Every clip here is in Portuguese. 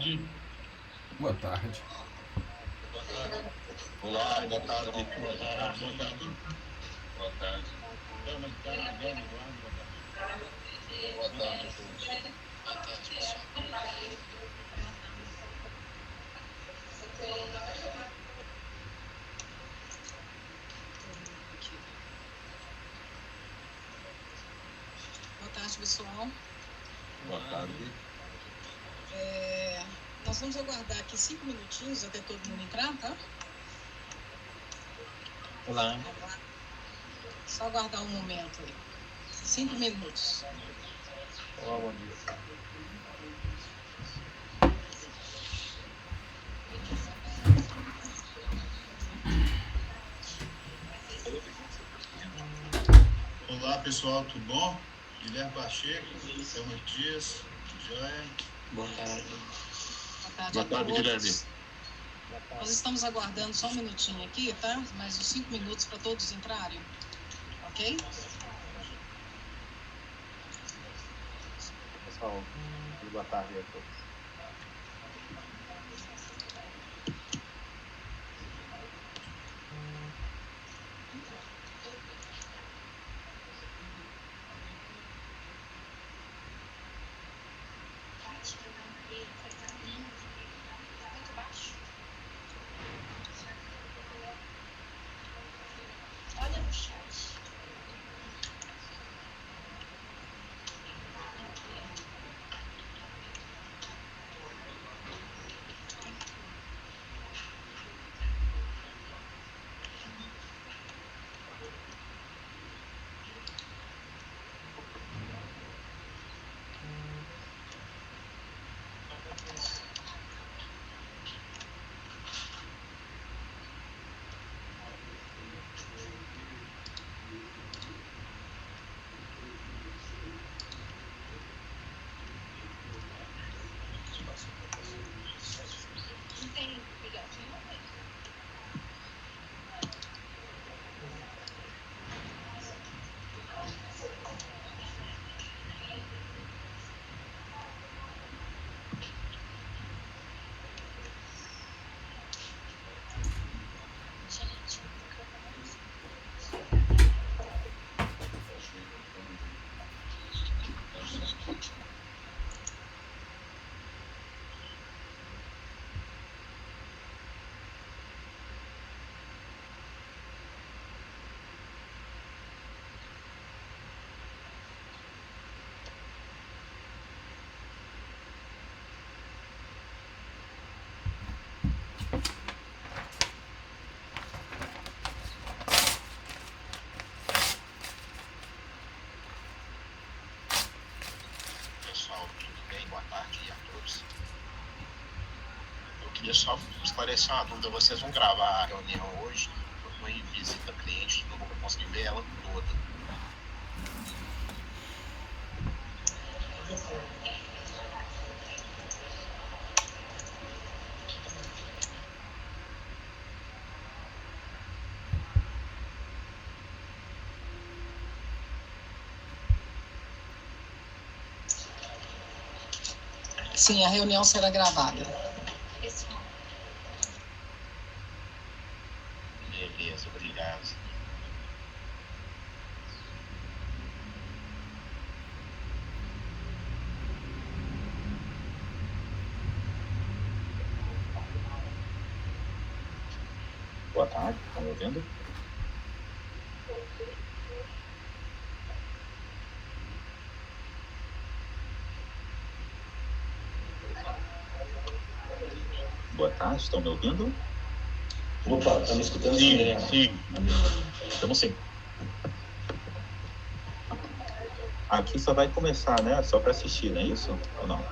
tarde. Boa tarde. Olá, boa tarde. Boa tarde. Boa tarde. Boa tarde a todos. Boa tarde, pessoal. Boa tarde, pessoal. Boa tarde. Nós vamos aguardar aqui 5 minutinhos até todo mundo entrar, tá? Olá. Só aguardar um momento aí. 5 minutos. Olá, bom dia. Olá, pessoal, tudo bom? Guilherme Pacheco, Thelma Dias, Joia. Boa tarde. Boa tarde a todos. Guilherme. Nós estamos aguardando só um minutinho aqui, tá? Mais uns 5 minutos para todos entrarem. Ok? Pessoal, boa tarde a todos. Olha no chat. Não tem bigodinho, não tem? Gente, Pessoal, tudo bem? Boa tarde a todos. Eu queria só esclarecer uma dúvida. Vocês vão gravar a reunião hoje? Eu estou em visita cliente, não vou conseguir ver ela toda. Sim, a reunião será gravada. pessoal. Beleza, obrigado. Boa tarde, estão me ouvindo? Boa tarde, estão me ouvindo? Opa, tá me escutando? Sim. Estamos sim. Aqui só vai começar, né? Só para assistir, não é isso? Ou não?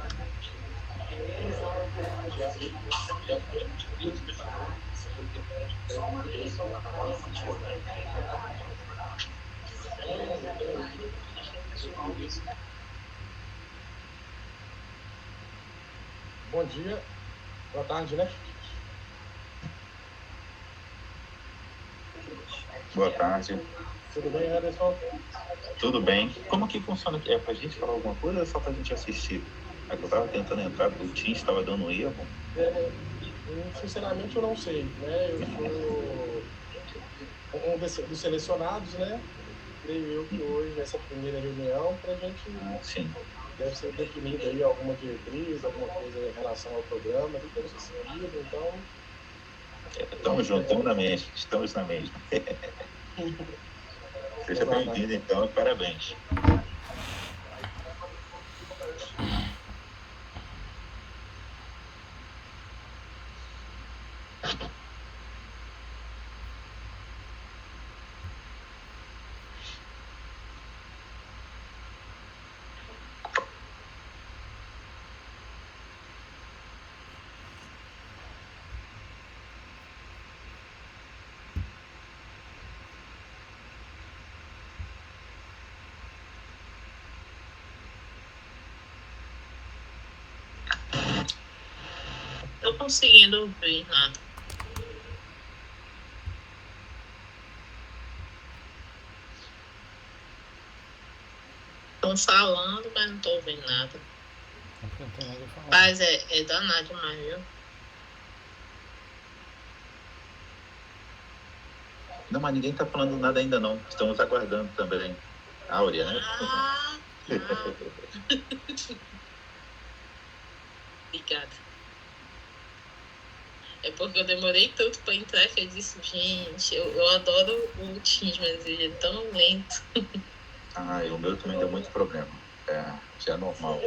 Bom dia, boa tarde, né? Boa tarde. Tudo bem, Anderson? Tudo bem? Como que funciona aqui? É pra gente falar alguma coisa ou é só pra gente assistir? Eu estava tentando entrar do Teams, estava dando um erro. Sinceramente, eu não sei, né? Eu sou um dos selecionados, né? Creio eu que hoje, nessa primeira reunião, para a gente Sim. deve ser definida aí alguma diretriz, alguma coisa em relação ao programa, que deve ser seguido, então... Estamos juntos, estamos na mesma. Seja bem-vindo, então, parabéns. Tô conseguindo ouvir nada. Estão falando, mas não tô ouvindo nada. Não tem nada a falar. Mas é danado demais, viu? Não, mas ninguém está falando nada ainda não. Estamos aguardando também. Áurea, né? Ah, obrigada. É porque eu demorei tanto pra entrar que eu disse, gente, eu adoro o Teams, mas ele é tão lento. O meu também deu muito problema. Já é normal.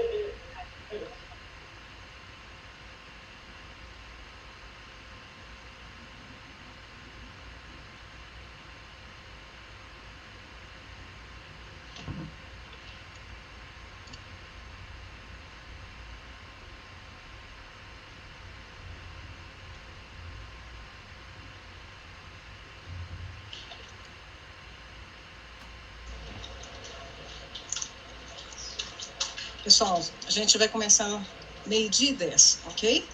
Pessoal, a gente vai começar 12:10, ok?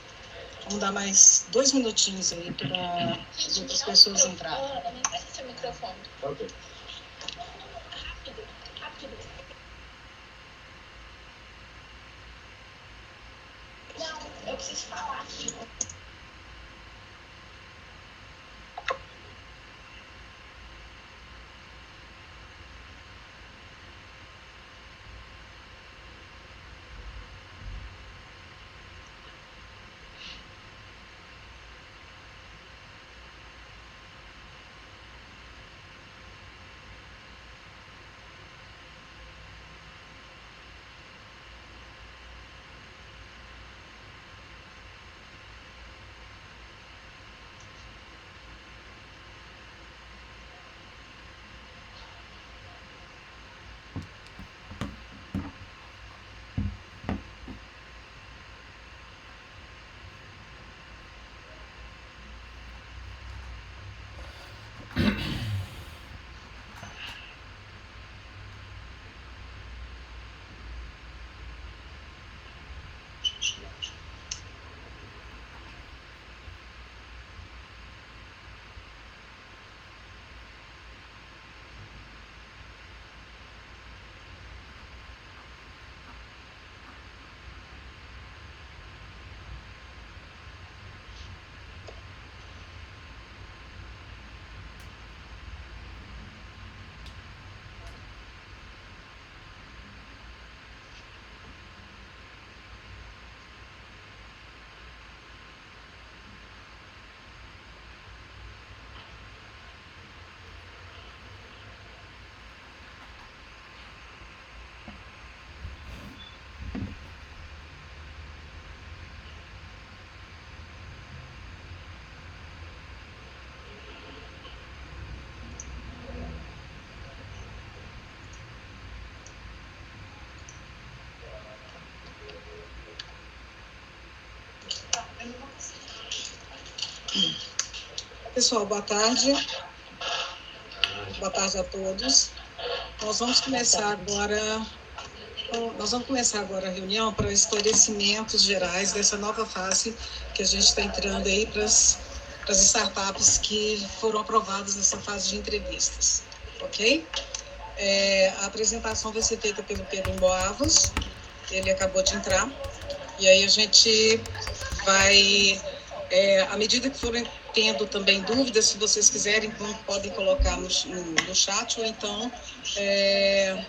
Vamos dar mais 2 minutinhos aí para as outras pessoas entrarem. Me empresta seu microfone. Ok. Rápido. Não, eu preciso falar. Pessoal, boa tarde. Boa tarde a todos. Nós vamos começar agora a reunião para esclarecimentos gerais dessa nova fase que a gente está entrando aí para as startups que foram aprovadas nessa fase de entrevistas, ok? A apresentação vai ser feita pelo Pedro Boavos ele acabou de entrar. E aí a gente vai, à medida que forem tendo também dúvidas, se vocês quiserem, podem colocar no chat, ou então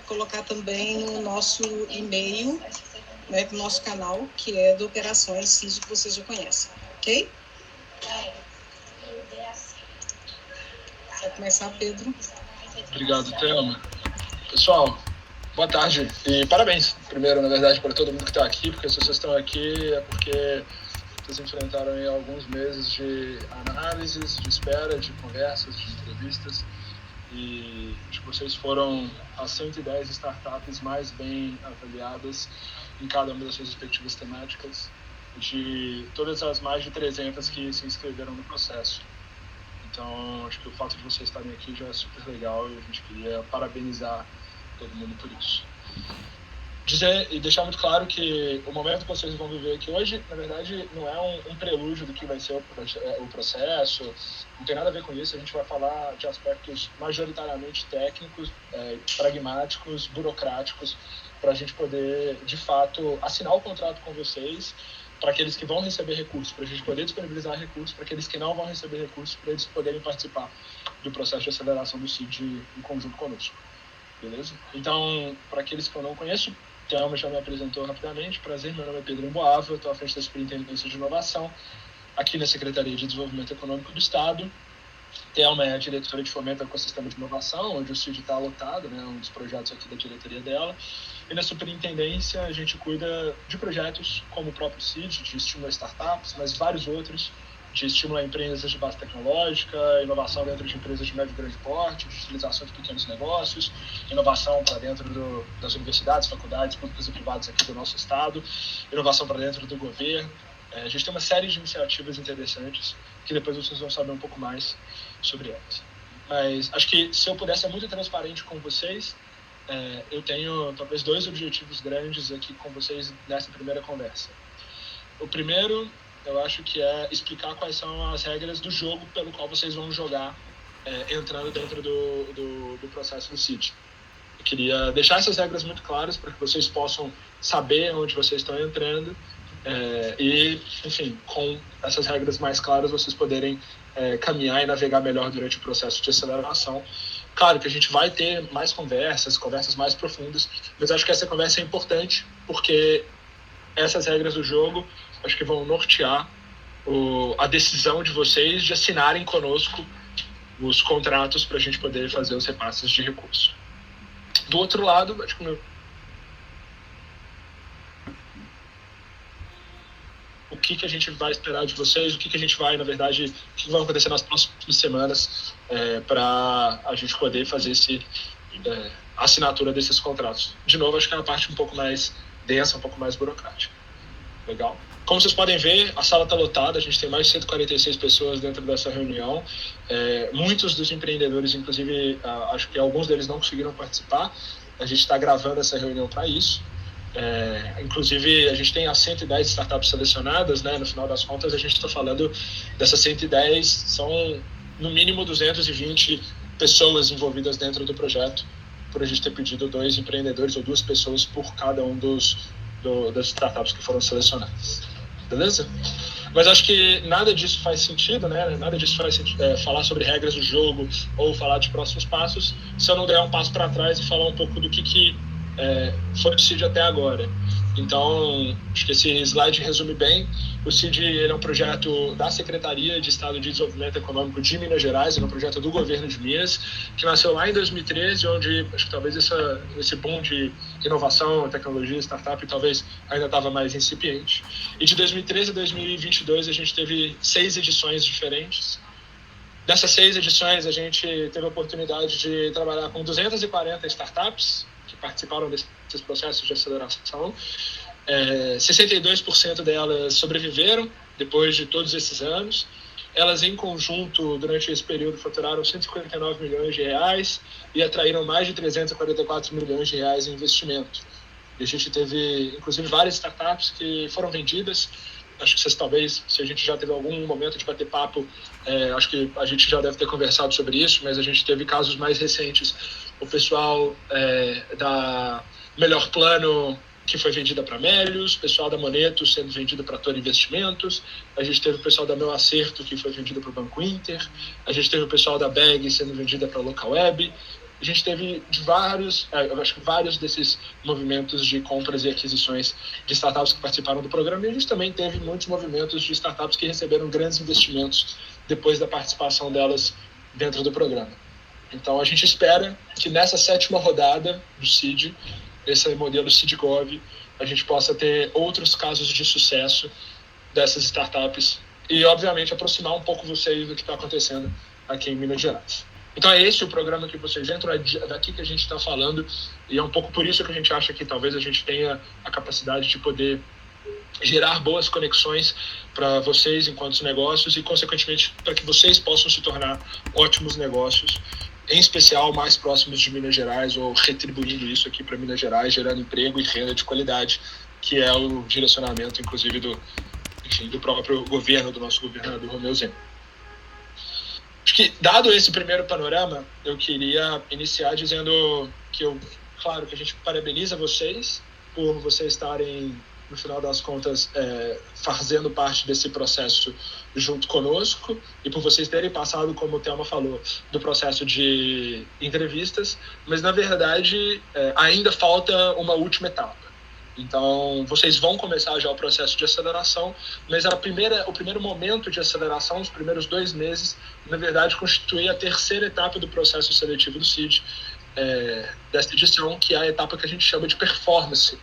colocar também no nosso e-mail, né, do nosso canal, que é do Operações CID, que vocês já conhecem, ok? Vai começar, Pedro. Obrigado, Thelma. Pessoal, boa tarde e parabéns, primeiro, na verdade, para todo mundo que está aqui, porque se vocês estão aqui é porque vocês enfrentaram aí alguns meses de análises, de espera, de conversas, de entrevistas, e acho que vocês foram as 110 startups mais bem avaliadas em cada uma das suas respectivas temáticas, de todas as mais de 300 que se inscreveram no processo. Então, acho que o fato de vocês estarem aqui já é super legal e a gente queria parabenizar todo mundo por isso. Dizer e deixar muito claro que o momento que vocês vão viver aqui hoje, na verdade, não é um prelúdio do que vai ser o processo, não tem nada a ver com isso, a gente vai falar de aspectos majoritariamente técnicos, pragmáticos, burocráticos, para a gente poder, de fato, assinar o contrato com vocês, para aqueles que vão receber recursos, para a gente poder disponibilizar recursos, para aqueles que não vão receber recursos, para eles poderem participar do processo de aceleração do CID em conjunto conosco. Beleza? Então, para aqueles que eu não conheço, Thelma já me apresentou rapidamente. Prazer, meu nome é Pedro Emboava, eu estou à frente da Superintendência de Inovação, aqui na Secretaria de Desenvolvimento Econômico do Estado. Thelma é a diretora de Fomento ao Ecossistema de Inovação, onde o CID está alocado, né, um dos projetos aqui da diretoria dela. E na Superintendência a gente cuida de projetos como o próprio CID, de estímulo a startups, mas vários outros, de estímulo a empresas de base tecnológica, inovação dentro de empresas de médio e grande porte, de utilização de pequenos negócios, inovação para dentro das universidades, faculdades públicas e privadas aqui do nosso estado, inovação para dentro do governo. A gente tem uma série de iniciativas interessantes que depois vocês vão saber um pouco mais sobre elas. Mas acho que se eu puder ser muito transparente com vocês, eu tenho talvez 2 objetivos grandes aqui com vocês nessa primeira conversa. O primeiro, eu acho que é explicar quais são as regras do jogo pelo qual vocês vão jogar entrando dentro do processo do CID. Eu queria deixar essas regras muito claras para que vocês possam saber onde vocês estão entrando e, enfim, com essas regras mais claras, vocês poderem caminhar e navegar melhor durante o processo de aceleração. Claro que a gente vai ter mais conversas mais profundas, mas acho que essa conversa é importante porque essas regras do jogo acho que vão nortear a decisão de vocês de assinarem conosco os contratos para a gente poder fazer os repasses de recurso. Do outro lado, acho que o que a gente vai esperar de vocês, o que a gente vai, na verdade, o que vai acontecer nas próximas semanas para a gente poder fazer a assinatura desses contratos. De novo, acho que é uma parte um pouco mais densa, um pouco mais burocrática. Legal? Como vocês podem ver, a sala está lotada, a gente tem mais de 146 pessoas dentro dessa reunião. Muitos dos empreendedores, inclusive, acho que alguns deles não conseguiram participar. A gente está gravando essa reunião para isso. Inclusive, a gente tem as 110 startups selecionadas, né? No final das contas, a gente está falando dessas 110, são no mínimo 220 pessoas envolvidas dentro do projeto, por a gente ter pedido 2 empreendedores ou 2 pessoas por cada um das startups que foram selecionadas. Beleza? Mas acho que nada disso faz sentido, né? Nada disso faz sentido, falar sobre regras do jogo ou falar de próximos passos, se eu não der um passo para trás e falar um pouco do que foi o CID até agora. Então, acho que esse slide resume bem. O CID ele é um projeto da Secretaria de Estado de Desenvolvimento Econômico de Minas Gerais, ele é um projeto do governo de Minas, que nasceu lá em 2013, onde acho que talvez esse boom de inovação, tecnologia, startup, talvez ainda estava mais incipiente. E de 2013 a 2022, a gente teve 6 edições diferentes. Dessas 6 edições, a gente teve a oportunidade de trabalhar com 240 startups, que participaram desses processos de aceleração. 62% delas sobreviveram depois de todos esses anos. Elas, em conjunto, durante esse período, faturaram 159 milhões de reais e atraíram mais de 344 milhões de reais em investimento. E a gente teve, inclusive, várias startups que foram vendidas. Acho que vocês talvez, se a gente já teve algum momento de bater papo, acho que a gente já deve ter conversado sobre isso, mas a gente teve casos mais recentes. O pessoal da Melhor Plano que foi vendida para Melius, pessoal da Moneto sendo vendida para Toro Investimentos, a gente teve o pessoal da Meu Acerto, que foi vendida para o Banco Inter, a gente teve o pessoal da Bag sendo vendida para a Localweb, a gente teve vários desses movimentos de compras e aquisições de startups que participaram do programa, e a gente também teve muitos movimentos de startups que receberam grandes investimentos depois da participação delas dentro do programa. Então, a gente espera que nessa 7ª rodada do CID, esse modelo CID-Gov, a gente possa ter outros casos de sucesso dessas startups e, obviamente, aproximar um pouco vocês do que está acontecendo aqui em Minas Gerais. Então, é esse o programa que vocês entram, é daqui que a gente está falando, e é um pouco por isso que a gente acha que talvez a gente tenha a capacidade de poder gerar boas conexões para vocês enquanto negócios e, consequentemente, para que vocês possam se tornar ótimos negócios, em especial mais próximos de Minas Gerais, ou retribuindo isso aqui para Minas Gerais, gerando emprego e renda de qualidade, que é o direcionamento, inclusive, do próprio governo, do nosso governador Romeu Zema. Acho que, dado esse primeiro panorama, eu queria iniciar dizendo que claro que a gente parabeniza vocês por vocês estarem, no final das contas, fazendo parte desse processo junto conosco e por vocês terem passado, como o Thelma falou, do processo de entrevistas, mas, na verdade, ainda falta uma última etapa. Então, vocês vão começar já o processo de aceleração, mas o primeiro momento de aceleração, os primeiros 2 meses, na verdade, constitui a 3ª etapa do processo seletivo do CID, desta edição, que é a etapa que a gente chama de performance.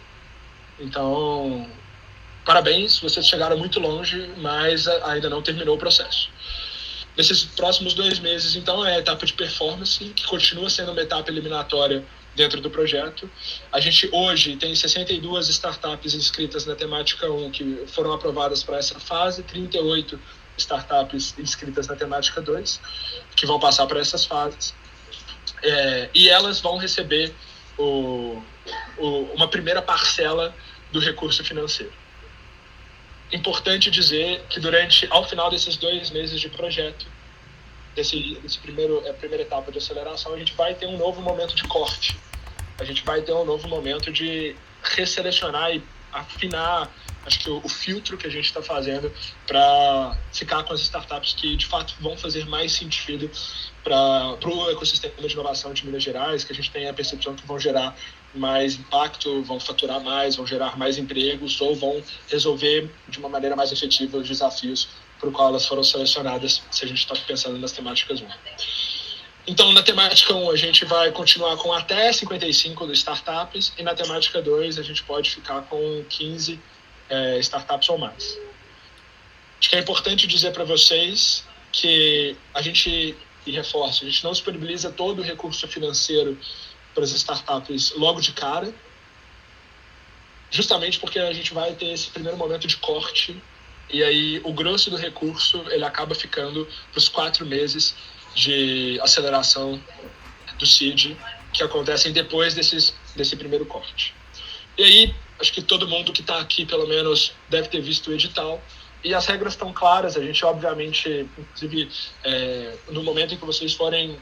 Então, parabéns, vocês chegaram muito longe, mas ainda não terminou o processo. Nesses próximos 2 meses, então, é a etapa de performance, que continua sendo uma etapa eliminatória dentro do projeto. A gente hoje tem 62 startups inscritas na temática 1 que foram aprovadas para essa fase, 38 startups inscritas na temática 2 que vão passar para essas fases. E elas vão receber uma primeira parcela do recurso financeiro. Importante dizer que ao final desses 2 meses de projeto, a primeira etapa de aceleração, a gente vai ter um novo momento de corte. A gente vai ter um novo momento de resselecionar e afinar, acho que o filtro que a gente está fazendo para ficar com as startups que, de fato, vão fazer mais sentido para o ecossistema de inovação de Minas Gerais, que a gente tem a percepção que vão gerar mais impacto, vão faturar mais, vão gerar mais empregos ou vão resolver de uma maneira mais efetiva os desafios por qual elas foram selecionadas, se a gente está pensando nas temáticas 1. Então, na temática 1, a gente vai continuar com até 55 startups, e na temática 2, a gente pode ficar com 15 startups ou mais. Acho que é importante dizer para vocês que a gente não disponibiliza todo o recurso financeiro para as startups logo de cara, justamente porque a gente vai ter esse primeiro momento de corte. E aí, o grosso do recurso, ele acaba ficando para os 4 meses de aceleração do CID, que acontecem depois desse primeiro corte. E aí, acho que todo mundo que está aqui, pelo menos, deve ter visto o edital. E as regras estão claras, a gente, obviamente, inclusive, no momento em que vocês forem,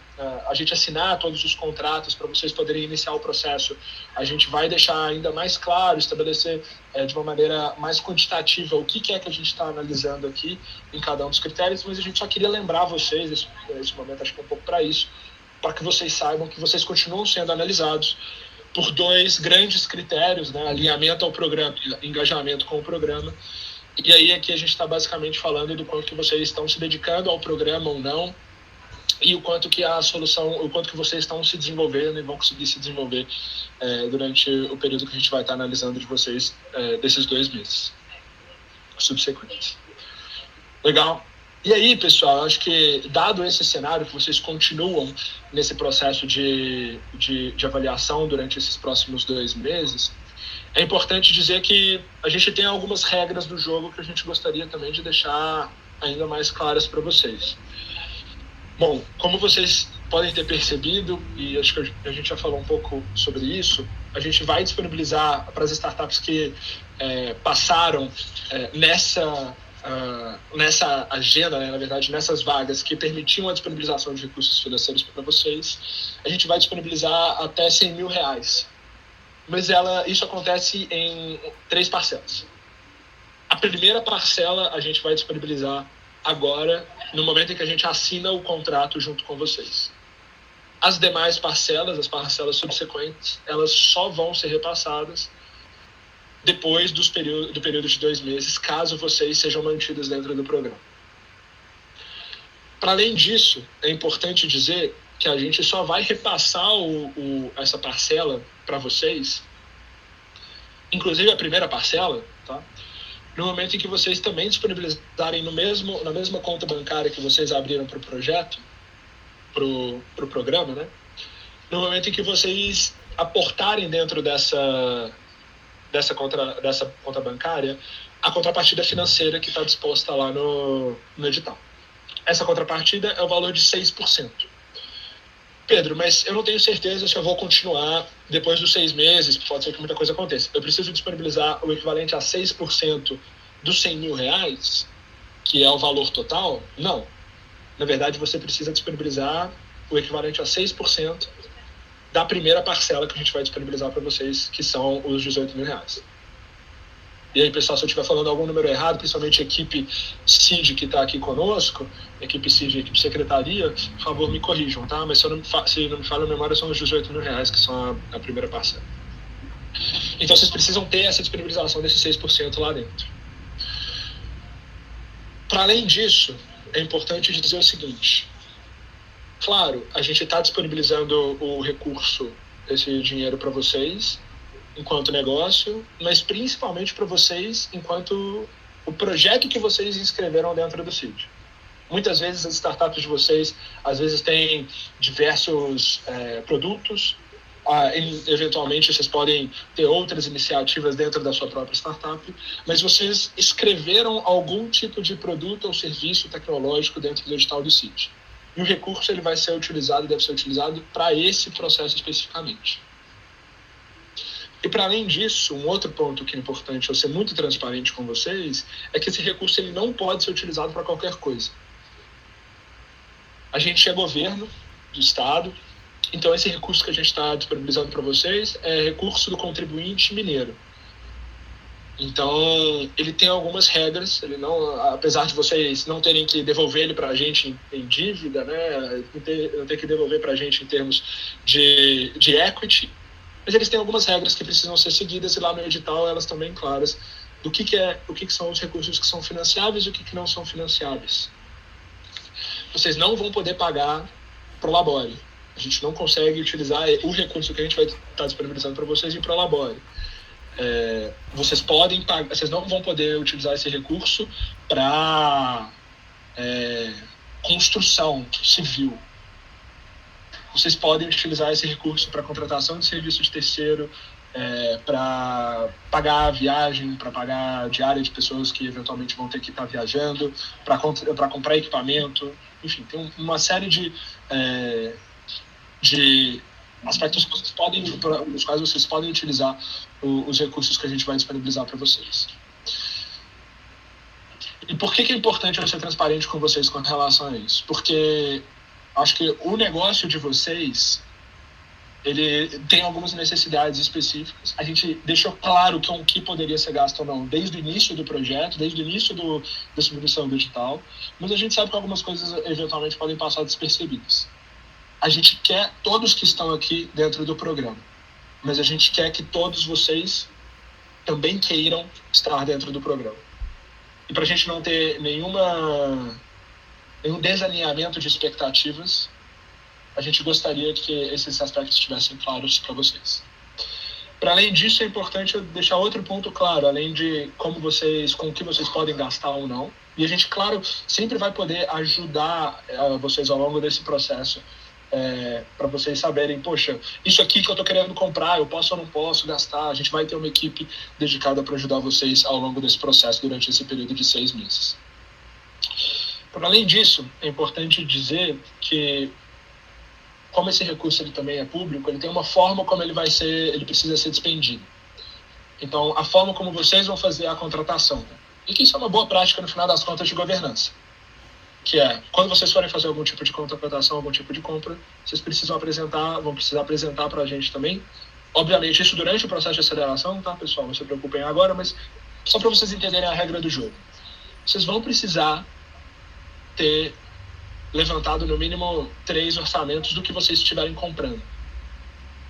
a gente assinar todos os contratos para vocês poderem iniciar o processo, a gente vai deixar ainda mais claro, estabelecer de uma maneira mais quantitativa o que é que a gente está analisando aqui em cada um dos critérios, mas a gente só queria lembrar vocês, esse momento acho que é um pouco para isso, para que vocês saibam que vocês continuam sendo analisados por 2 grandes critérios, né? Alinhamento ao programa e engajamento com o programa. E aí aqui a gente está basicamente falando do quanto que vocês estão se dedicando ao programa ou não, e o quanto que o quanto que vocês estão se desenvolvendo e vão conseguir se desenvolver durante o período que a gente vai estar analisando de vocês desses 2 meses subsequentes. Legal? E aí, pessoal, acho que, dado esse cenário, que vocês continuam nesse processo de avaliação durante esses próximos 2 meses, é importante dizer que a gente tem algumas regras do jogo que a gente gostaria também de deixar ainda mais claras para vocês. Bom, como vocês podem ter percebido, e acho que a gente já falou um pouco sobre isso, a gente vai disponibilizar para as startups que passaram nessa agenda, né, na verdade, nessas vagas que permitiam a disponibilização de recursos financeiros para vocês, a gente vai disponibilizar até R$100 mil. mas isso acontece em 3 parcelas. A primeira parcela a gente vai disponibilizar agora, no momento em que a gente assina o contrato junto com vocês. As demais parcelas, as parcelas subsequentes, elas só vão ser repassadas depois do período de 2 meses, caso vocês sejam mantidos dentro do programa. Para além disso, é importante dizer que a gente só vai repassar essa parcela para vocês, inclusive a primeira parcela, tá? No momento em que vocês também disponibilizarem na mesma conta bancária que vocês abriram para o projeto, para o programa, né? No momento em que vocês aportarem dentro dessa conta bancária a contrapartida financeira que está disposta lá no edital. Essa contrapartida é o valor de 6%. Pedro, mas eu não tenho certeza se eu vou continuar depois dos 6 meses, pode ser que muita coisa aconteça. Eu preciso disponibilizar o equivalente a 6% dos R$100.000, que é o valor total? Não. Na verdade, você precisa disponibilizar o equivalente a 6% da primeira parcela que a gente vai disponibilizar para vocês, que são os R$18.000. E aí, pessoal, se eu estiver falando algum número errado, principalmente a equipe CID que está aqui conosco, equipe CID e equipe secretaria, por favor, me corrijam, tá? Mas se não me falha a memória, são os R$18.000, que são a primeira parcela. Então, vocês precisam ter essa disponibilização desses 6% lá dentro. Para além disso, é importante dizer o seguinte. Claro, a gente está disponibilizando o recurso, esse dinheiro para vocês, enquanto negócio, mas principalmente para vocês enquanto o projeto que vocês inscreveram dentro do CID. Muitas vezes as startups de vocês, às vezes, têm diversos produtos, eventualmente vocês podem ter outras iniciativas dentro da sua própria startup, mas vocês escreveram algum tipo de produto ou serviço tecnológico dentro do edital do CID. E o recurso ele vai ser utilizado, deve ser utilizado para esse processo especificamente. E para além disso, um outro ponto que é importante eu ser muito transparente com vocês é que esse recurso ele não pode ser utilizado para qualquer coisa. A gente é governo do Estado, então esse recurso que a gente está disponibilizando para vocês é recurso do contribuinte mineiro. Então, ele tem algumas regras, ele não, apesar de vocês não terem que devolver ele para a gente em dívida, né, não ter que devolver para a gente em termos de equity, mas eles têm algumas regras que precisam ser seguidas e lá no edital elas estão bem claras do que são os recursos que são financiáveis e o que não são financiáveis. Vocês não vão poder pagar Prolabore. A gente não consegue utilizar o recurso que a gente vai estar disponibilizando para vocês em Prolabore. Vocês não vão poder utilizar esse recurso para construção civil. Vocês podem utilizar esse recurso para contratação de serviço de terceiro, para pagar a viagem, para pagar a diária de pessoas que eventualmente vão ter que estar viajando, para comprar equipamento, enfim, tem uma série de aspectos nos quais vocês podem utilizar os recursos que a gente vai disponibilizar para vocês. E por que é importante eu ser transparente com vocês com relação a isso? Porque acho que o negócio de vocês, ele tem algumas necessidades específicas. A gente deixou claro que o que poderia ser gasto ou não desde o início do projeto, desde o início da submissão do edital, mas a gente sabe que algumas coisas eventualmente podem passar despercebidas. A gente quer todos que estão aqui dentro do programa, mas a gente quer que todos vocês também queiram estar dentro do programa. E para a gente não ter nenhum desalinhamento de expectativas, a gente gostaria que esses aspectos estivessem claros para vocês. Para além disso, é importante eu deixar outro ponto claro, além de com o que vocês podem gastar ou não. E a gente, claro, sempre vai poder ajudar vocês ao longo desse processo, para vocês saberem, poxa, isso aqui que eu estou querendo comprar, eu posso ou não posso gastar. A gente vai ter uma equipe dedicada para ajudar vocês ao longo desse processo durante esse período de 6 meses. Por além disso, é importante dizer que, como esse recurso ele também é público, ele tem uma forma como ele precisa ser despendido. Então, a forma como vocês vão fazer a contratação, né? E que isso é uma boa prática no final das contas de governança, que é, quando vocês forem fazer algum tipo de contratação, algum tipo de compra, vocês vão precisar apresentar para a gente também Obviamente, isso durante o processo de aceleração, tá, pessoal? Não se preocupem agora, mas só para vocês entenderem a regra do jogo. Vocês vão precisar ter levantado no mínimo 3 orçamentos do que vocês estiverem comprando,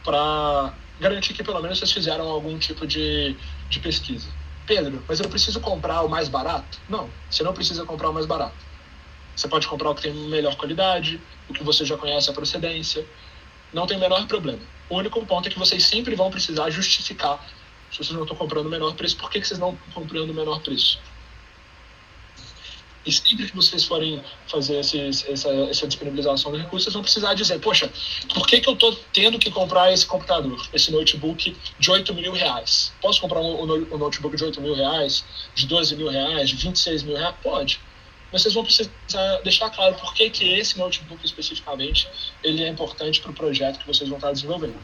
para garantir que pelo menos vocês fizeram algum tipo de pesquisa. Pedro, mas eu preciso comprar o mais barato? Não, você não precisa comprar o mais barato. Você pode comprar o que tem melhor qualidade, o que você já conhece a procedência. Não tem o menor problema. O único ponto é que vocês sempre vão precisar justificar se vocês não estão comprando o menor preço, por que vocês não estão comprando o menor preço. E sempre que vocês forem fazer essa disponibilização do recurso, vocês vão precisar dizer, poxa, por que eu estou tendo que comprar esse computador, esse notebook de R$8.000? Posso comprar um notebook de R$8.000, de R$12.000, de R$26.000? Pode. Mas vocês vão precisar deixar claro por que esse notebook especificamente ele é importante para o projeto que vocês vão estar desenvolvendo.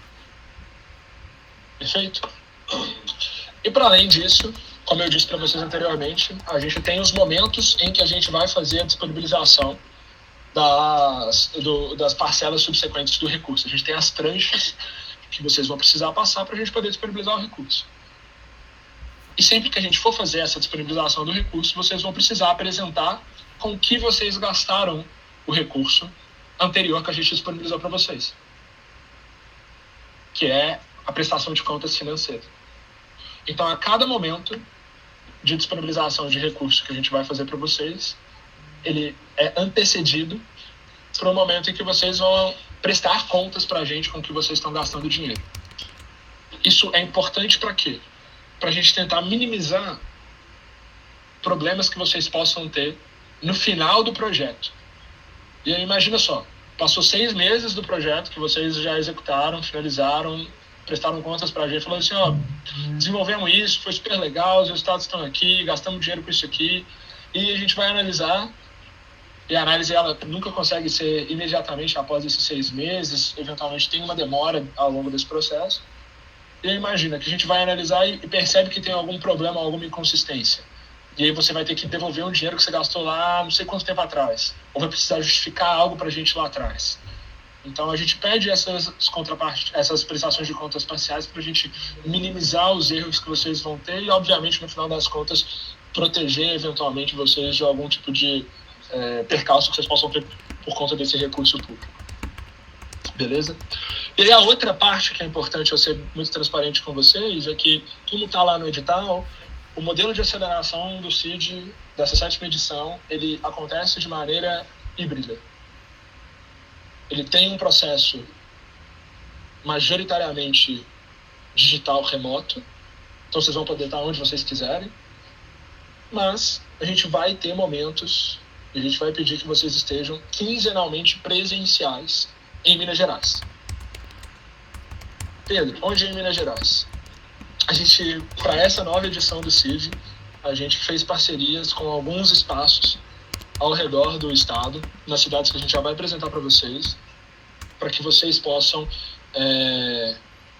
Perfeito? E para além disso, como eu disse para vocês anteriormente, a gente tem os momentos em que a gente vai fazer a disponibilização das parcelas subsequentes do recurso. A gente tem as tranches que vocês vão precisar passar para a gente poder disponibilizar o recurso. E sempre que a gente for fazer essa disponibilização do recurso, vocês vão precisar apresentar com o que vocês gastaram o recurso anterior que a gente disponibilizou para vocês, que é a prestação de contas financeira. Então, a cada momento de disponibilização de recurso que a gente vai fazer para vocês, ele é antecedido para o momento em que vocês vão prestar contas para a gente com o que vocês estão gastando dinheiro. Isso é importante para quê? Para a gente tentar minimizar problemas que vocês possam ter no final do projeto. E aí, imagina só, passou 6 meses do projeto que vocês já executaram, finalizaram, prestaram contas para a gente, falando assim, ó, desenvolvemos isso, foi super legal, os resultados estão aqui, gastamos dinheiro com isso aqui, e a gente vai analisar, e a análise ela nunca consegue ser imediatamente após esses 6 meses, eventualmente tem uma demora ao longo desse processo. E aí imagina que a gente vai analisar e percebe que tem algum problema, alguma inconsistência. E aí você vai ter que devolver um dinheiro que você gastou lá não sei quanto tempo atrás. Ou vai precisar justificar algo para a gente lá atrás. Então a gente pede essas prestações de contas parciais para a gente minimizar os erros que vocês vão ter e, obviamente, no final das contas, proteger eventualmente vocês de algum tipo de percalço que vocês possam ter por conta desse recurso público. Beleza? E aí a outra parte que é importante eu ser muito transparente com vocês é que, como está lá no edital, o modelo de aceleração do CID, dessa 7ª edição, ele acontece de maneira híbrida. Ele tem um processo majoritariamente digital remoto, então vocês vão poder estar onde vocês quiserem, mas a gente vai ter momentos, e a gente vai pedir que vocês estejam quinzenalmente presenciais em Minas Gerais. Pedro, onde é em Minas Gerais? A gente, para essa nova edição do CID, a gente fez parcerias com alguns espaços ao redor do estado, nas cidades que a gente já vai apresentar para vocês, para que vocês possam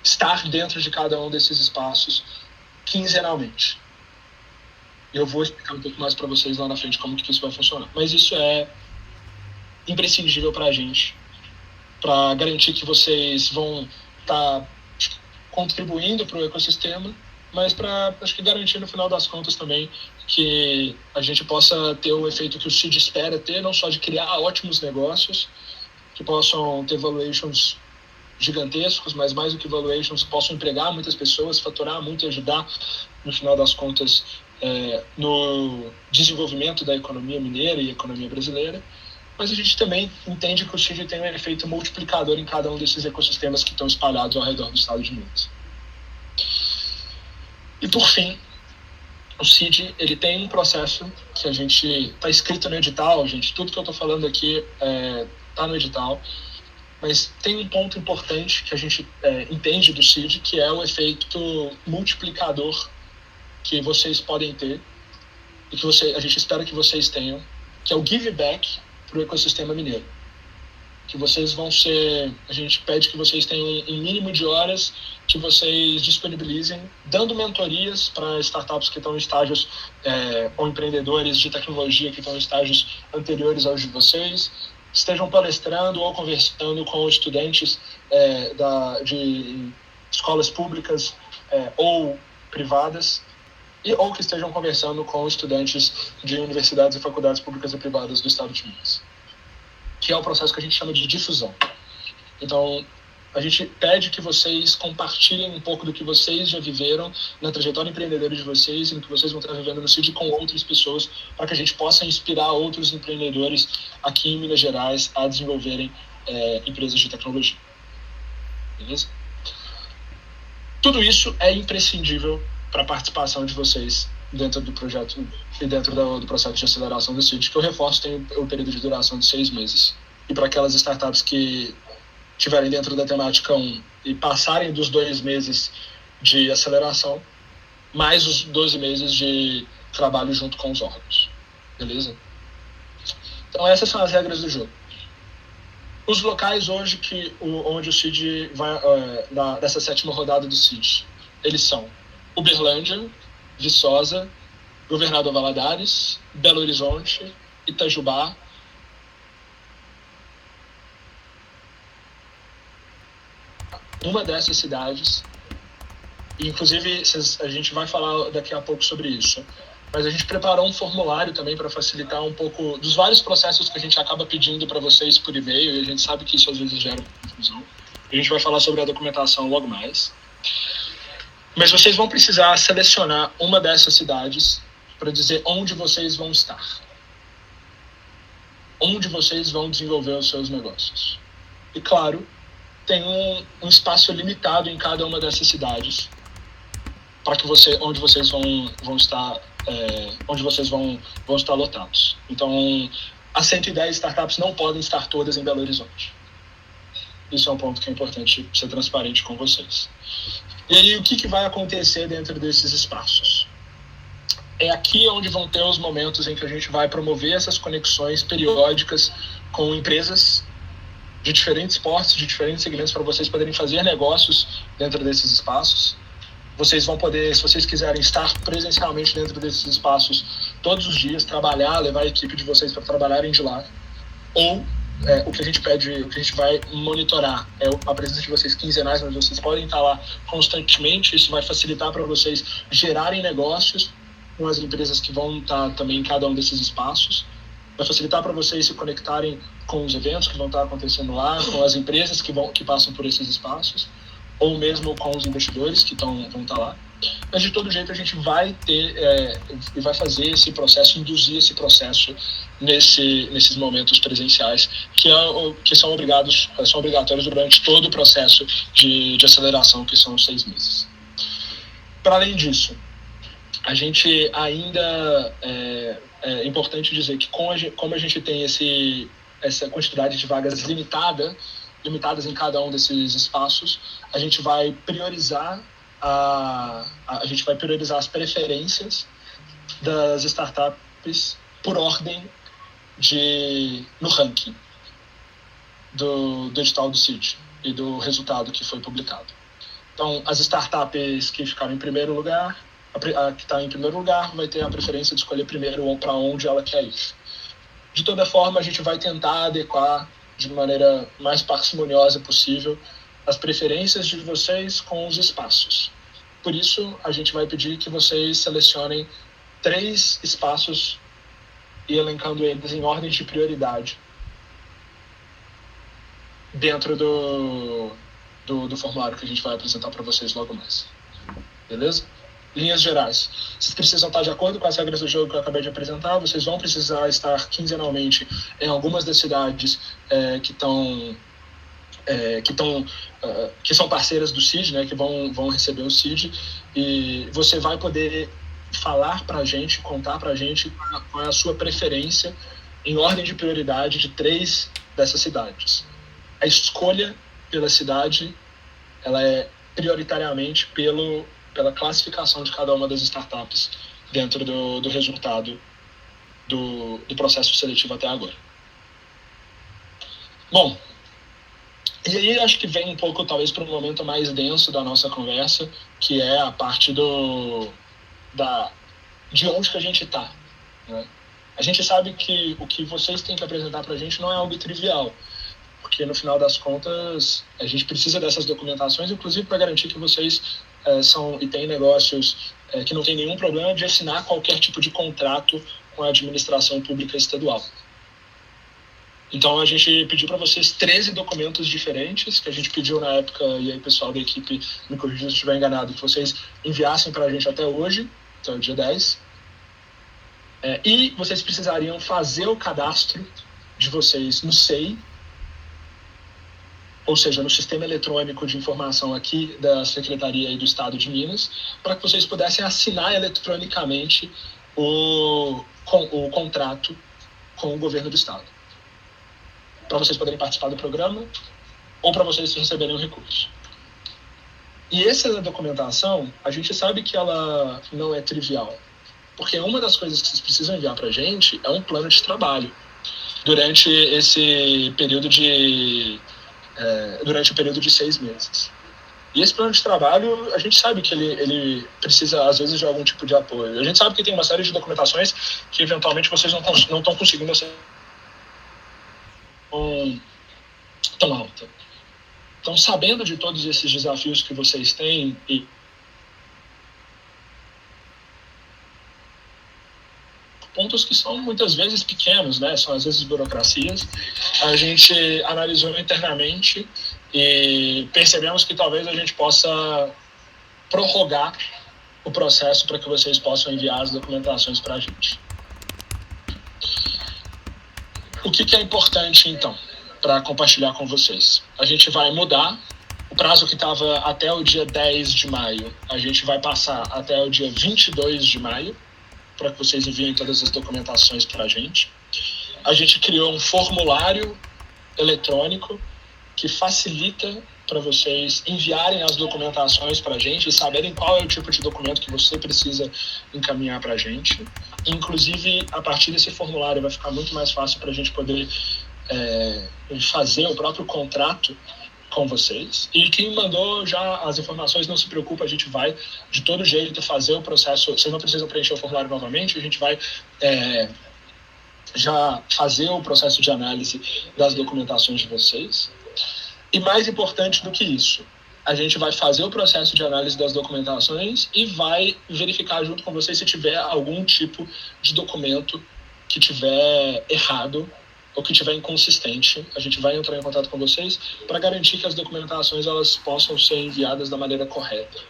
estar dentro de cada um desses espaços quinzenalmente. Eu vou explicar um pouco mais para vocês lá na frente como que isso vai funcionar. Mas isso é imprescindível para a gente, para garantir que vocês vão estar contribuindo para o ecossistema, mas para, acho que, garantir no final das contas também que a gente possa ter o efeito que o CID espera ter, não só de criar ótimos negócios, que possam ter valuations gigantescos, mas mais do que valuations, que possam empregar muitas pessoas, faturar muito e ajudar, no final das contas, no desenvolvimento da economia mineira e economia brasileira. Mas a gente também entende que o CID tem um efeito multiplicador em cada um desses ecossistemas que estão espalhados ao redor do estado de Minas. E por fim, o CID ele tem um processo que a gente está escrito no edital, gente, tudo que eu estou falando aqui está no edital, mas tem um ponto importante que a gente entende do CID, que é o efeito multiplicador que vocês podem ter e que a gente espera que vocês tenham, que é o give back para o ecossistema mineiro. Que vocês vão ser, a gente pede que vocês tenham um mínimo de horas que vocês disponibilizem, dando mentorias para startups que estão em estágios, ou empreendedores de tecnologia que estão em estágios anteriores aos de vocês, estejam palestrando ou conversando com estudantes de escolas públicas ou privadas, ou que estejam conversando com estudantes de universidades e faculdades públicas e privadas do estado de Minas, que é o processo que a gente chama de difusão. Então, a gente pede que vocês compartilhem um pouco do que vocês já viveram na trajetória empreendedora de vocês e no que vocês vão estar vivendo no CID com outras pessoas, para que a gente possa inspirar outros empreendedores aqui em Minas Gerais a desenvolverem empresas de tecnologia. Beleza? Tudo isso é imprescindível para a participação de vocês dentro do projeto e dentro do processo de aceleração do CID, que eu reforço tem o período de duração de 6 meses. E para aquelas startups que estiverem dentro da temática 1 e passarem dos 2 meses de aceleração, mais os 12 meses de trabalho junto com os órgãos. Beleza? Então essas são as regras do jogo. Os locais hoje onde o CID vai, dessa 7ª rodada do CID, eles são Uberlândia, Viçosa, Governador Valadares, Belo Horizonte, Itajubá, uma dessas cidades, inclusive a gente vai falar daqui a pouco sobre isso, mas a gente preparou um formulário também para facilitar um pouco dos vários processos que a gente acaba pedindo para vocês por e-mail, e a gente sabe que isso às vezes gera confusão. A gente vai falar sobre a documentação logo mais. Mas vocês vão precisar selecionar uma dessas cidades para dizer onde vocês vão estar. Onde vocês vão desenvolver os seus negócios. E claro, tem um espaço limitado em cada uma dessas cidades para que onde vocês vão estar lotados. Então, as 110 startups não podem estar todas em Belo Horizonte. Isso é um ponto que é importante ser transparente com vocês. E aí, o que vai acontecer dentro desses espaços? É aqui onde vão ter os momentos em que a gente vai promover essas conexões periódicas com empresas de diferentes portes, de diferentes segmentos, para vocês poderem fazer negócios dentro desses espaços. Vocês vão poder, se vocês quiserem estar presencialmente dentro desses espaços todos os dias, trabalhar, levar a equipe de vocês para trabalharem de lá. Ou o que a gente pede, o que a gente vai monitorar é a presença de vocês quinzenais, mas vocês podem estar lá constantemente. Isso vai facilitar para vocês gerarem negócios com as empresas que vão estar também em cada um desses espaços. Vai facilitar para vocês se conectarem com os eventos que vão estar acontecendo lá, com as empresas que passam por esses espaços, ou mesmo com os investidores que vão estar lá. Mas de todo jeito a gente vai ter e vai fazer esse processo, induzir esse processo nesses momentos presenciais que são obrigatórios durante todo o processo de aceleração, que são os 6 meses. Para além disso, a gente ainda é importante dizer que como a gente tem essa quantidade de vagas limitadas em cada um desses espaços, a gente vai priorizar as preferências das startups por ordem no ranking do edital do CID e do resultado que foi publicado. Então, as startups que ficaram em primeiro lugar, a que está em primeiro lugar vai ter a preferência de escolher primeiro para onde ela quer ir. De toda forma, a gente vai tentar adequar de maneira mais parcimoniosa possível as preferências de vocês com os espaços. Por isso, a gente vai pedir que vocês selecionem 3 espaços e elencando eles em ordem de prioridade dentro do formulário que a gente vai apresentar para vocês logo mais. Beleza? Linhas gerais. Vocês precisam estar de acordo com as regras do jogo que eu acabei de apresentar. Vocês vão precisar estar quinzenalmente em algumas das cidades que são parceiras do CID, né, que vão receber o CID, e você vai poder falar para a gente, contar para a gente qual é a sua preferência em ordem de prioridade de 3 dessas cidades. A escolha pela cidade, ela é prioritariamente pela classificação de cada uma das startups dentro do resultado do processo seletivo até agora. Bom, e aí acho que vem um pouco, talvez, para um momento mais denso da nossa conversa, que é a parte de onde que a gente está, né? A gente sabe que o que vocês têm que apresentar para a gente não é algo trivial, porque porque no final das contas a gente precisa dessas documentações, inclusive para garantir que vocês são e têm negócios que não tem nenhum problema de assinar qualquer tipo de contrato com a administração pública estadual. Então a gente pediu para vocês 13 documentos diferentes, que a gente pediu na época, e aí o pessoal da equipe me corrija se eu estiver enganado, que vocês enviassem para a gente até hoje, até o dia 10. E vocês precisariam fazer o cadastro de vocês no SEI, ou seja, no Sistema Eletrônico de Informação aqui da Secretaria e do Estado de Minas, para que vocês pudessem assinar eletronicamente o contrato com o governo do Estado, para vocês poderem participar do programa ou para vocês receberem o recurso. E essa documentação, a gente sabe que ela não é trivial, porque uma das coisas que vocês precisam enviar para a gente é um plano de trabalho durante esse período durante o período de 6 meses. E esse plano de trabalho, a gente sabe que ele precisa, às vezes, de algum tipo de apoio. A gente sabe que tem uma série de documentações que, eventualmente, vocês não estão conseguindo acessar tão alta. Então, sabendo de todos esses desafios que vocês têm e pontos que são muitas vezes pequenos, né? São às vezes burocracias, a gente analisou internamente e percebemos que talvez a gente possa prorrogar o processo para que vocês possam enviar as documentações para a gente. O que é importante, então, para compartilhar com vocês? A gente vai mudar o prazo que estava até o dia 10 de maio, a gente vai passar até o dia 22 de maio, para que vocês enviem todas as documentações para a gente. A gente criou um formulário eletrônico que facilita para vocês enviarem as documentações para a gente e saberem qual é o tipo de documento que você precisa encaminhar para a gente. Inclusive, a partir desse formulário vai ficar muito mais fácil para a gente poder fazer o próprio contrato com vocês. E quem mandou já as informações, não se preocupa, a gente vai de todo jeito fazer o processo. Vocês não precisam preencher o formulário novamente, a gente vai já fazer o processo de análise das documentações de vocês. E mais importante do que isso, a gente vai fazer o processo de análise das documentações e vai verificar junto com vocês se tiver algum tipo de documento que tiver errado ou que tiver inconsistente. A gente vai entrar em contato com vocês para garantir que as documentações elas possam ser enviadas da maneira correta.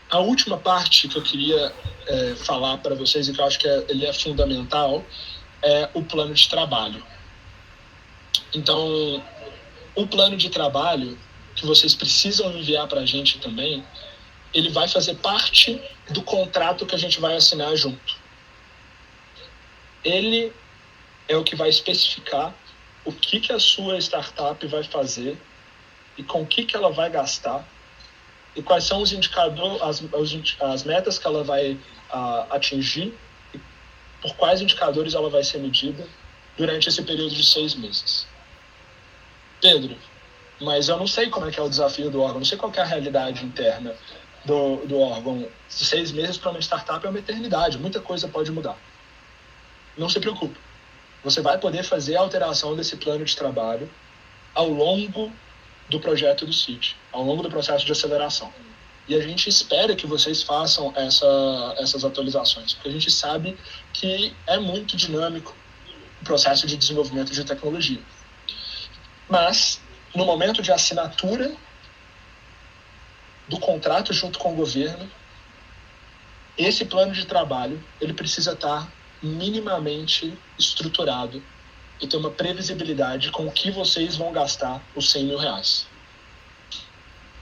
A última parte que eu queria falar para vocês e que eu acho que ele é fundamental é o plano de trabalho. Então, o plano de trabalho que vocês precisam enviar para a gente também, ele vai fazer parte do contrato que a gente vai assinar junto. Ele é o que vai especificar o que a sua startup vai fazer e com o que ela vai gastar e quais são os indicadores, as metas que ela vai atingir e por quais indicadores ela vai ser medida durante esse período de 6 meses. Pedro, mas eu não sei como é que é o desafio do órgão, não sei qual que é a realidade interna do órgão. 6 meses para uma startup é uma eternidade, muita coisa pode mudar. Não se preocupe. Você vai poder fazer a alteração desse plano de trabalho ao longo do projeto do CID, ao longo do processo de aceleração. E a gente espera que vocês façam essas atualizações, porque a gente sabe que é muito dinâmico o processo de desenvolvimento de tecnologia. Mas, no momento de assinatura do contrato junto com o governo, esse plano de trabalho ele precisa estar minimamente estruturado e ter uma previsibilidade com o que vocês vão gastar os R$100 mil.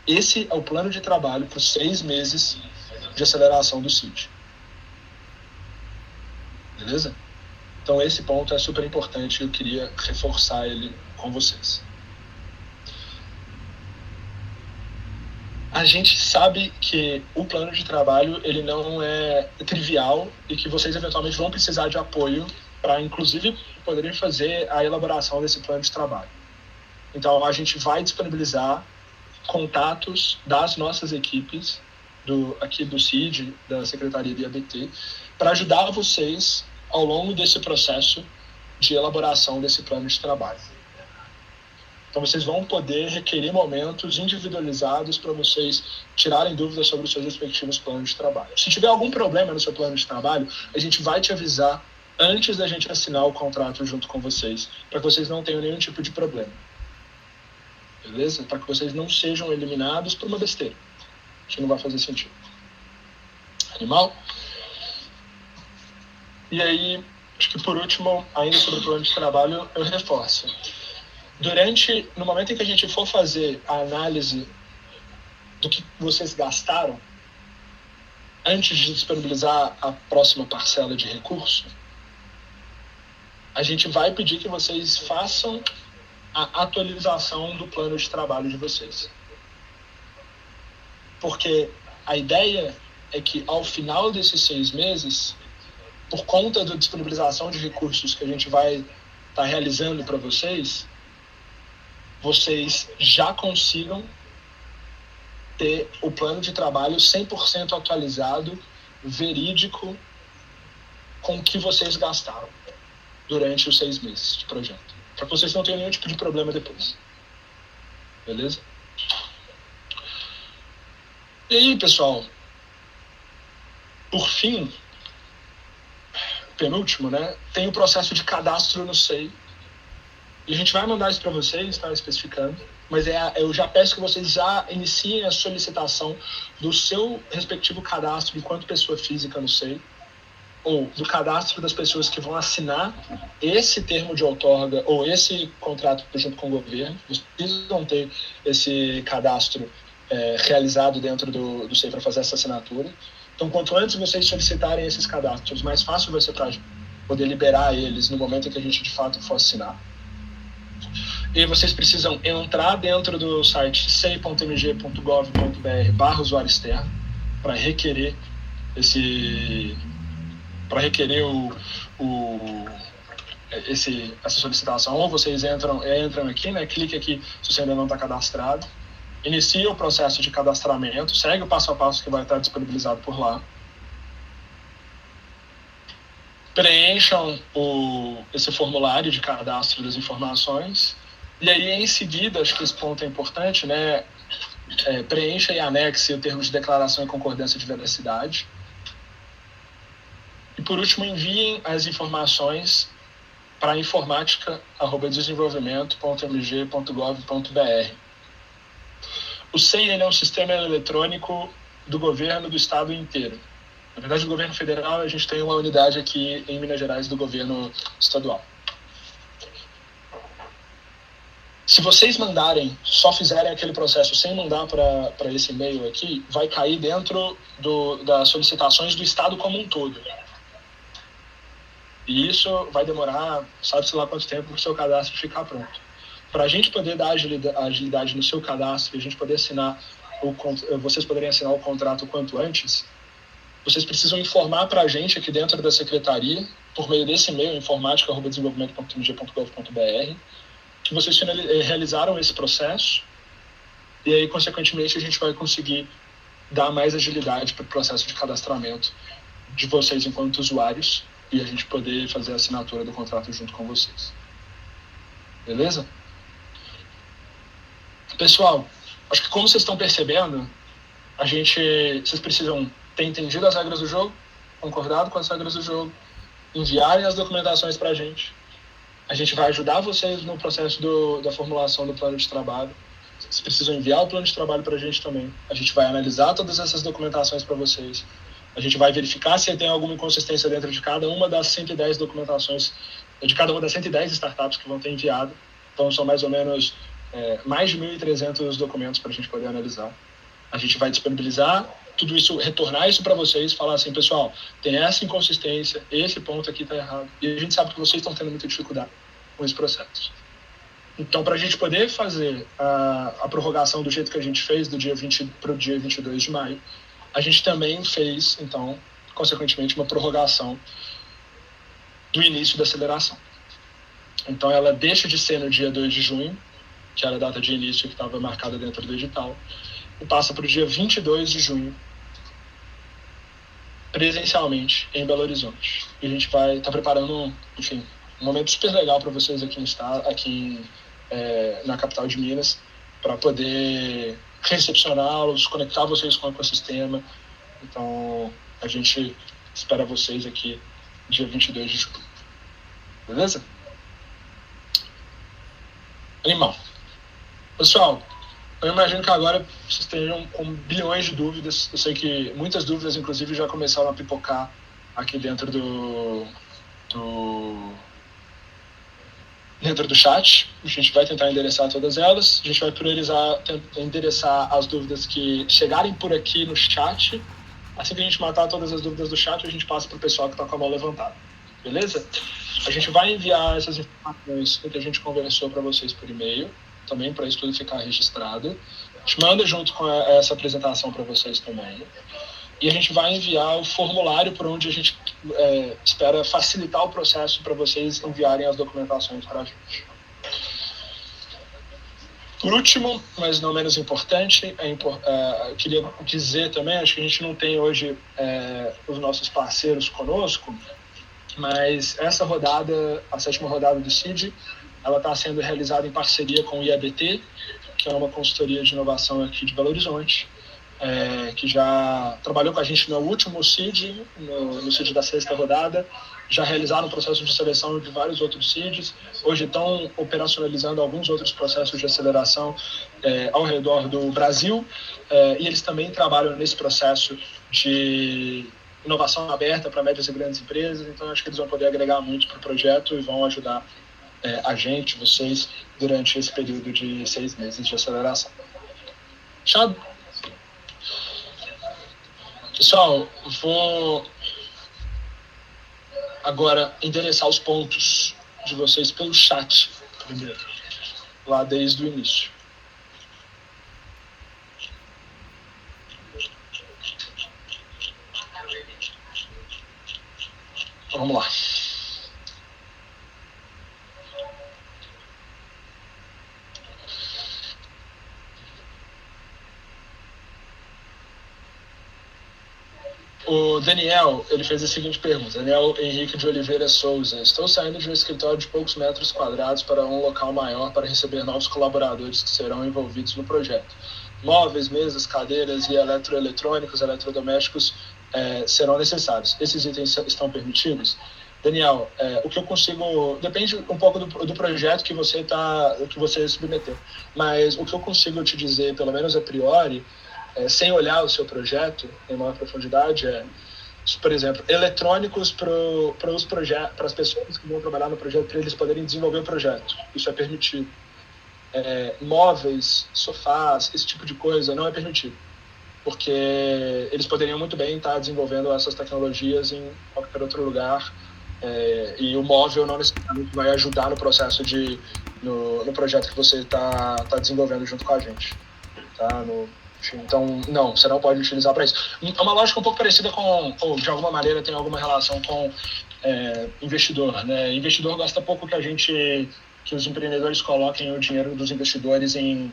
Esse é o plano de trabalho para os 6 meses de aceleração do CID. Beleza? Então esse ponto é super importante e eu queria reforçar ele com vocês. A gente sabe que o plano de trabalho ele não é trivial e que vocês eventualmente vão precisar de apoio para, inclusive, poderem fazer a elaboração desse plano de trabalho. Então, a gente vai disponibilizar contatos das nossas equipes, aqui do CID, da Secretaria de IABT, para ajudar vocês ao longo desse processo de elaboração desse plano de trabalho. Então, vocês vão poder requerer momentos individualizados para vocês tirarem dúvidas sobre os seus respectivos planos de trabalho. Se tiver algum problema no seu plano de trabalho, a gente vai te avisar antes da gente assinar o contrato junto com vocês, para que vocês não tenham nenhum tipo de problema. Beleza? Para que vocês não sejam eliminados por uma besteira, que não vai fazer sentido. Animal? E aí, acho que por último, ainda sobre o plano de trabalho, eu reforço. No momento em que a gente for fazer a análise do que vocês gastaram, antes de disponibilizar a próxima parcela de recurso, a gente vai pedir que vocês façam a atualização do plano de trabalho de vocês. Porque a ideia é que ao final desses 6 meses, por conta da disponibilização de recursos que a gente vai estar realizando para vocês já consigam ter o plano de trabalho 100% atualizado, verídico, com o que vocês gastaram durante os 6 meses de projeto. Para que vocês não tenham nenhum tipo de problema depois. Beleza? E aí, pessoal, por fim, penúltimo, né, tem o processo de cadastro no SEI. E a gente vai mandar isso para vocês, tá, especificando, mas eu já peço que vocês já iniciem a solicitação do seu respectivo cadastro enquanto pessoa física no SEI, ou do cadastro das pessoas que vão assinar esse termo de outorga ou esse contrato junto com o governo. Vocês precisam ter esse cadastro realizado dentro do SEI para fazer essa assinatura. Então, quanto antes vocês solicitarem esses cadastros, mais fácil vai ser para poder liberar eles no momento em que a gente de fato for assinar. E vocês precisam entrar dentro do site sei.mg.gov.br/usuário externo para requerer essa solicitação. Ou vocês entram aqui, né? Clique aqui se você ainda não está cadastrado. Inicia o processo de cadastramento, segue o passo a passo que vai estar disponibilizado por lá. Preencham esse formulário de cadastro das informações. E aí, em seguida, acho que esse ponto é importante, né? Preencha e anexe o termo de declaração e concordância de veracidade. E, por último, enviem as informações para informatica@desenvolvimento.mg.gov.br. O SEI é um sistema eletrônico do governo do estado inteiro. Na verdade, do governo federal, a gente tem uma unidade aqui em Minas Gerais do governo estadual. Se vocês só fizerem aquele processo sem mandar para esse e-mail aqui, vai cair dentro das solicitações do estado como um todo. E isso vai demorar, sabe-se lá quanto tempo, para o seu cadastro ficar pronto. Para a gente poder dar agilidade no seu cadastro e a gente poder vocês poderem assinar o contrato o quanto antes, vocês precisam informar para a gente aqui dentro da secretaria, por meio desse e-mail, informatica@desenvolvimento.mg.gov.br, que vocês realizaram esse processo, e aí, consequentemente, a gente vai conseguir dar mais agilidade para o processo de cadastramento de vocês enquanto usuários, e a gente poder fazer a assinatura do contrato junto com vocês. Beleza? Pessoal, acho que como vocês estão percebendo, vocês precisam ter entendido as regras do jogo, concordado com as regras do jogo, enviarem as documentações para a gente. A gente vai ajudar vocês no processo da formulação do plano de trabalho. Vocês precisam enviar o plano de trabalho para a gente também. A gente vai analisar todas essas documentações para vocês. A gente vai verificar se tem alguma inconsistência dentro de cada uma das 110 documentações, de cada uma das 110 startups que vão ter enviado. Então, são mais ou menos mais de 1.300 documentos para a gente poder analisar. A gente vai disponibilizar tudo isso, retornar isso para vocês, falar assim, pessoal, tem essa inconsistência, esse ponto aqui está errado. E a gente sabe que vocês estão tendo muita dificuldade com esse processo. Então, para a gente poder fazer a prorrogação do jeito que a gente fez, do dia 20 para o dia 22 de maio, a gente também fez, então, consequentemente, uma prorrogação do início da aceleração. Então, ela deixa de ser no dia 2 de junho, que era a data de início que estava marcada dentro do edital, e passa para o dia 22 de junho, presencialmente, em Belo Horizonte. E a gente vai estar preparando, enfim, um momento super legal para vocês aqui na capital de Minas, para poder recepcioná-los, conectar vocês com o ecossistema. Então, a gente espera vocês aqui dia 22 de julho. Beleza? Animal. Pessoal, eu imagino que agora vocês estejam com bilhões de dúvidas. Eu sei que muitas dúvidas, inclusive, já começaram a pipocar aqui dentro do chat. A gente vai tentar endereçar todas elas. A gente vai priorizar, endereçar as dúvidas que chegarem por aqui no chat. Assim que a gente matar todas as dúvidas do chat, a gente passa para o pessoal que está com a mão levantada. Beleza? A gente vai enviar essas informações que a gente conversou para vocês por e-mail, também para isso tudo ficar registrado. A gente manda junto com essa apresentação para vocês também. E a gente vai enviar o formulário por onde a gente espera facilitar o processo para vocês enviarem as documentações para a gente. Por último, mas não menos importante, eu queria dizer também, acho que a gente não tem hoje os nossos parceiros conosco, mas essa rodada, a 7ª rodada do CID, ela está sendo realizada em parceria com o IABT, que é uma consultoria de inovação aqui de Belo Horizonte, que já trabalhou com a gente no último CID, no CID da 6ª rodada, já realizaram o processo de seleção de vários outros CIDs, hoje estão operacionalizando alguns outros processos de aceleração ao redor do Brasil, e eles também trabalham nesse processo de inovação aberta para médias e grandes empresas, então acho que eles vão poder agregar muito para o projeto e vão ajudar a gente, vocês, durante esse período de 6 meses de aceleração. Fechado? Pessoal, vou agora endereçar os pontos de vocês pelo chat primeiro, lá desde o início. Vamos lá. O Daniel, ele fez a seguinte pergunta. Daniel Henrique de Oliveira Souza. Estou saindo de um escritório de poucos metros quadrados para um local maior para receber novos colaboradores que serão envolvidos no projeto. Móveis, mesas, cadeiras e eletroeletrônicos, eletrodomésticos serão necessários. Esses itens estão permitidos? Daniel, o que eu consigo... Depende um pouco do projeto que você submeteu. Mas o que eu consigo te dizer, pelo menos a priori, sem olhar o seu projeto em maior profundidade, por exemplo, eletrônicos para as pessoas que vão trabalhar no projeto, para eles poderem desenvolver o projeto. Isso é permitido. Móveis, sofás, esse tipo de coisa não é permitido, porque eles poderiam muito bem estar desenvolvendo essas tecnologias em qualquer outro lugar, e o móvel não necessariamente vai ajudar no processo no projeto que você está desenvolvendo junto com a gente. Tá? Então, não, você não pode utilizar para isso. É uma lógica um pouco parecida ou de alguma maneira tem alguma relação com investidor, né? Investidor gosta pouco que os empreendedores coloquem o dinheiro dos investidores em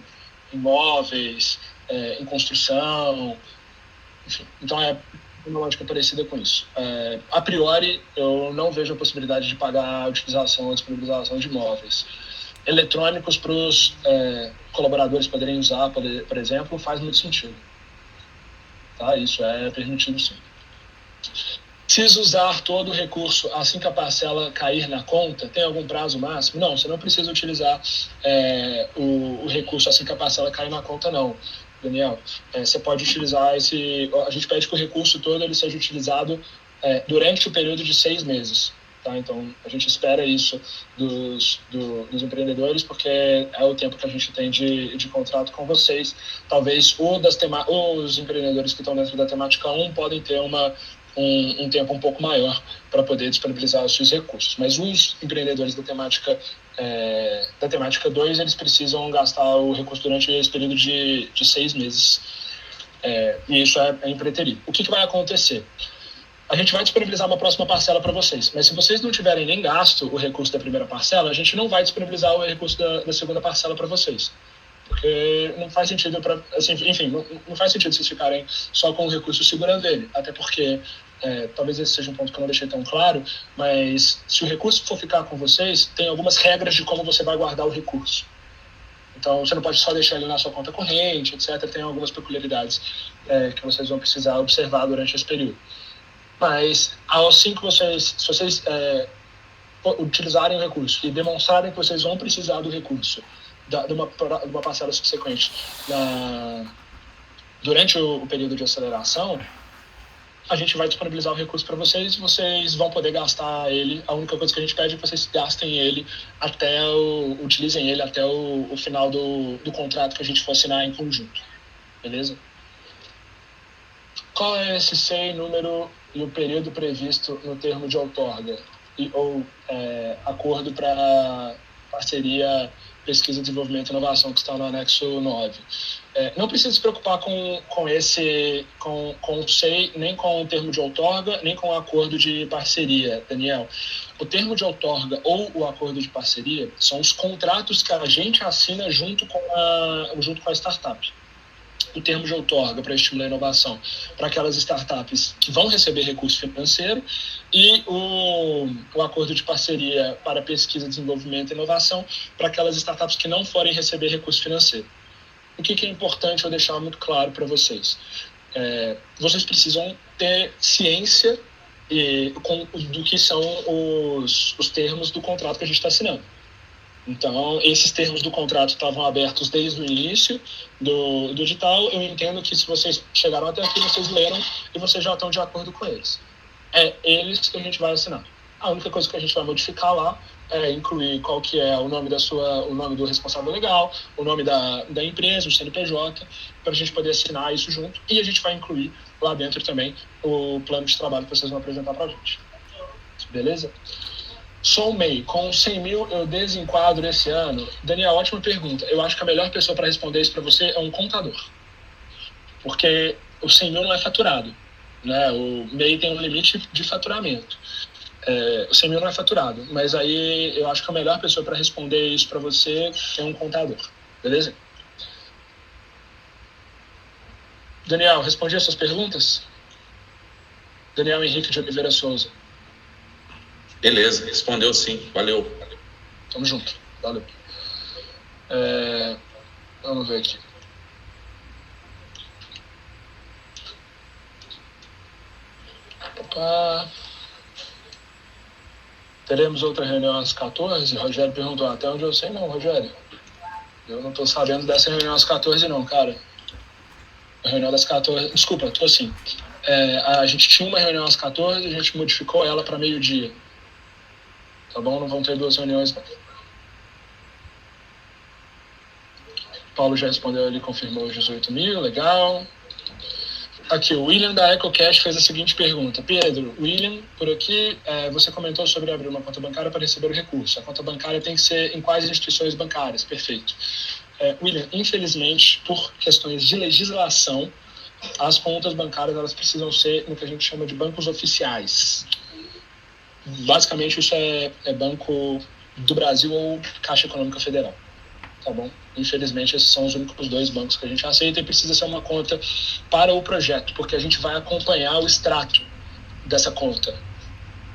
imóveis, em construção, enfim. Então, é uma lógica parecida com isso. A priori, eu não vejo a possibilidade de pagar a utilização ou disponibilização de imóveis. Eletrônicos para os colaboradores poderem usar, por exemplo, faz muito sentido. Tá? Isso é permitido, sim. Precisa usar todo o recurso assim que a parcela cair na conta? Tem algum prazo máximo? Não, você não precisa utilizar o recurso assim que a parcela cair na conta, não, Daniel. Você pode utilizar a gente pede que o recurso todo ele seja utilizado durante o período de 6 meses. Tá? Então, a gente espera isso dos empreendedores, porque é o tempo que a gente tem de contrato com vocês. Talvez os empreendedores que estão dentro da temática 1 podem ter um tempo um pouco maior para poder disponibilizar os seus recursos. Mas os empreendedores da temática 2, eles precisam gastar o recurso durante esse período de 6 meses. E isso é impreterível. O que vai acontecer? A gente vai disponibilizar uma próxima parcela para vocês, mas se vocês não tiverem nem gasto o recurso da primeira parcela, a gente não vai disponibilizar o recurso da segunda parcela para vocês, porque não faz sentido não faz sentido vocês ficarem só com o recurso segurando ele, até porque talvez esse seja um ponto que eu não deixei tão claro, mas se o recurso for ficar com vocês, tem algumas regras de como você vai guardar o recurso. Então, você não pode só deixar ele na sua conta corrente, etc. Tem algumas peculiaridades que vocês vão precisar observar durante esse período. Mas, assim que se vocês utilizarem o recurso e demonstrarem que vocês vão precisar do recurso de uma parcela subsequente durante o período de aceleração, a gente vai disponibilizar o recurso para vocês e vocês vão poder gastar ele. A única coisa que a gente pede é que vocês gastem ele utilizem ele até o final do contrato que a gente for assinar em conjunto. Beleza? Qual é esse SEI, número e o período previsto no termo de outorga ou acordo para parceria, pesquisa, desenvolvimento e inovação que está no anexo 9? Não precisa se preocupar com o SEI, nem com o termo de outorga, nem com o acordo de parceria, Daniel. O termo de outorga ou o acordo de parceria são os contratos que a gente assina junto com a startup. O termo de outorga para estimular a inovação para aquelas startups que vão receber recurso financeiro e o acordo de parceria para pesquisa, desenvolvimento e inovação para aquelas startups que não forem receber recurso financeiro. O que é importante eu deixar muito claro para vocês? Vocês precisam ter ciência do que são os termos do contrato que a gente está assinando. Então, esses termos do contrato estavam abertos desde o início do edital. Eu entendo que se vocês chegaram até aqui, vocês leram e vocês já estão de acordo com eles. É eles que a gente vai assinar. A única coisa que a gente vai modificar lá é incluir qual que é o nome o nome do responsável legal, o nome da empresa, o CNPJ, para a gente poder assinar isso junto. E a gente vai incluir lá dentro também o plano de trabalho que vocês vão apresentar para a gente. Beleza? Sou MEI, com 100 mil eu desenquadro esse ano? Daniel, ótima pergunta. Eu acho que a melhor pessoa para responder isso para você é um contador. Porque o 100 mil não é faturado, né? O MEI tem um limite de faturamento. O 100 mil não é faturado, mas aí eu acho que a melhor pessoa para responder isso para você é um contador. Beleza? Daniel, respondi as suas perguntas? Daniel Henrique de Oliveira Souza. Beleza, respondeu sim. Valeu. Tamo junto. Valeu. Vamos ver aqui. Teremos outra reunião às 14? Rogério perguntou. Até onde eu sei, não, Rogério. Eu não tô sabendo dessa reunião às 14, não, cara. A reunião das 14... Desculpa, tô assim. A gente tinha uma reunião às 14, a gente modificou ela para meio-dia. Tá bom? Não vão ter 2 reuniões, não. Paulo já respondeu ali, confirmou os 18 mil, legal. Aqui, o William da EcoCash fez a seguinte pergunta. Pedro, William, por aqui, você comentou sobre abrir uma conta bancária para receber o recurso. A conta bancária tem que ser em quais instituições bancárias? Perfeito. William, infelizmente, por questões de legislação, as contas bancárias elas precisam ser no que a gente chama de bancos oficiais. Basicamente, isso é Banco do Brasil ou Caixa Econômica Federal. Tá bom? Infelizmente, esses são os únicos 2 bancos que a gente aceita e precisa ser uma conta para o projeto, porque a gente vai acompanhar o extrato dessa conta.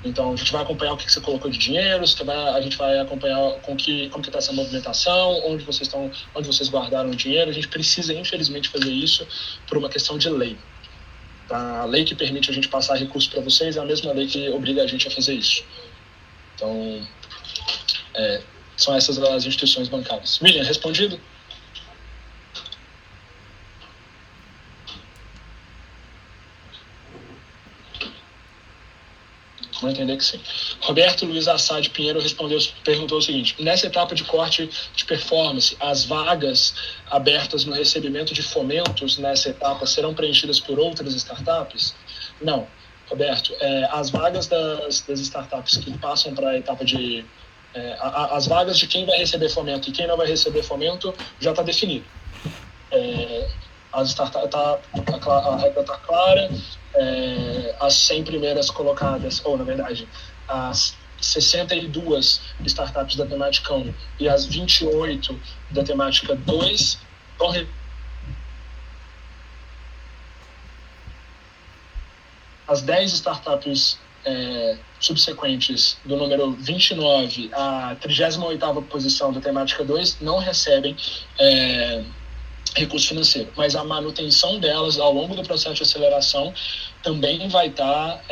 Então, a gente vai acompanhar o que você colocou de dinheiro, a gente vai acompanhar como que está essa movimentação, onde vocês guardaram o dinheiro. A gente precisa, infelizmente, fazer isso por uma questão de lei. A lei que permite a gente passar recurso para vocês é a mesma lei que obriga a gente a fazer isso. Então, são essas as instituições bancárias. William, respondido? Vou entender que sim. Roberto Luiz Assad Pinheiro perguntou o seguinte. Nessa etapa de corte de performance, as vagas abertas no recebimento de fomentos nessa etapa serão preenchidas por outras startups? Não, Roberto. As vagas das startups que passam para a etapa de... as vagas de quem vai receber fomento e quem não vai receber fomento já está definido. A regra está clara. As 100 primeiras colocadas, ou na verdade, as 62 startups da temática 1 e as 28 da temática 2 vão as 10 startups subsequentes do número 29 à 38ª posição da temática 2 não recebem recurso financeiro, mas a manutenção delas ao longo do processo de aceleração também vai estar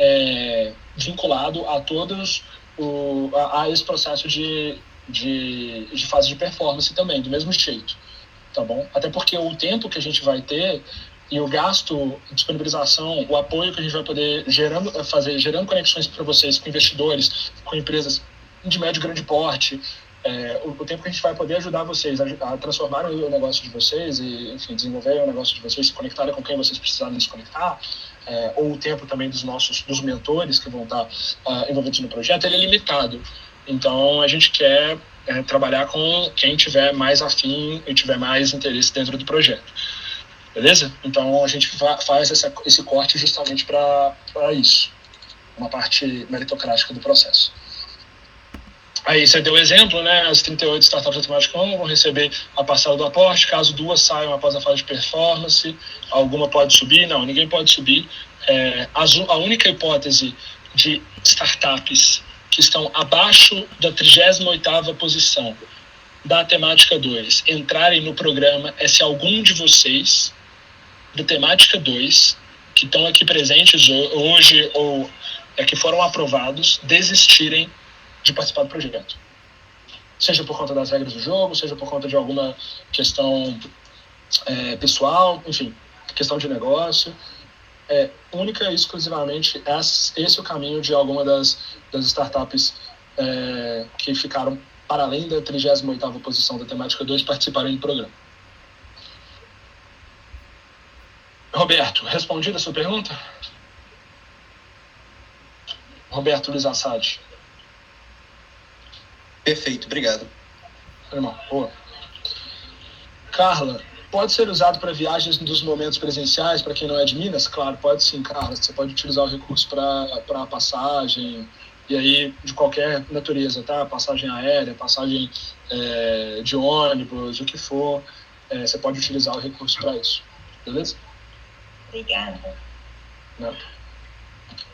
vinculado a todos a esse processo de fase de performance também, do mesmo jeito, tá bom? Até porque o tempo que a gente vai ter e o gasto, disponibilização, o apoio que a gente vai poder gerando conexões para vocês com investidores, com empresas de médio e grande porte, o tempo que a gente vai poder ajudar vocês a transformar o negócio de vocês e, enfim, desenvolver o negócio de vocês, se conectarem com quem vocês precisarem se conectar, ou o tempo também dos mentores que vão estar envolvidos no projeto, ele é limitado. Então, a gente quer trabalhar com quem tiver mais afim e tiver mais interesse dentro do projeto. Beleza? Então, a gente faz esse corte justamente para isso. Uma parte meritocrática do processo. Aí você deu o exemplo, né? As 38 startups da temática 1 vão receber a parcela do aporte, caso 2 saiam após a fase de performance, alguma pode subir? Não, ninguém pode subir. A única hipótese de startups que estão abaixo da 38ª posição da temática 2 entrarem no programa é se algum de vocês da temática 2 que estão aqui presentes hoje ou que foram aprovados desistirem de participar do projeto. Seja por conta das regras do jogo, seja por conta de alguma questão pessoal, enfim, questão de negócio. Única e exclusivamente esse é o caminho de alguma das startups que ficaram para além da 38ª posição da temática 2 participarem do programa. Roberto, respondida a sua pergunta? Roberto Luiz Assad. Perfeito, obrigado. Irmão, boa. Carla, pode ser usado para viagens dos momentos presenciais, para quem não é de Minas? Claro, pode sim, Carla. Você pode utilizar o recurso para passagem, e aí de qualquer natureza, tá? Passagem aérea, passagem de ônibus, o que for. Você pode utilizar o recurso para isso. Beleza? Obrigada.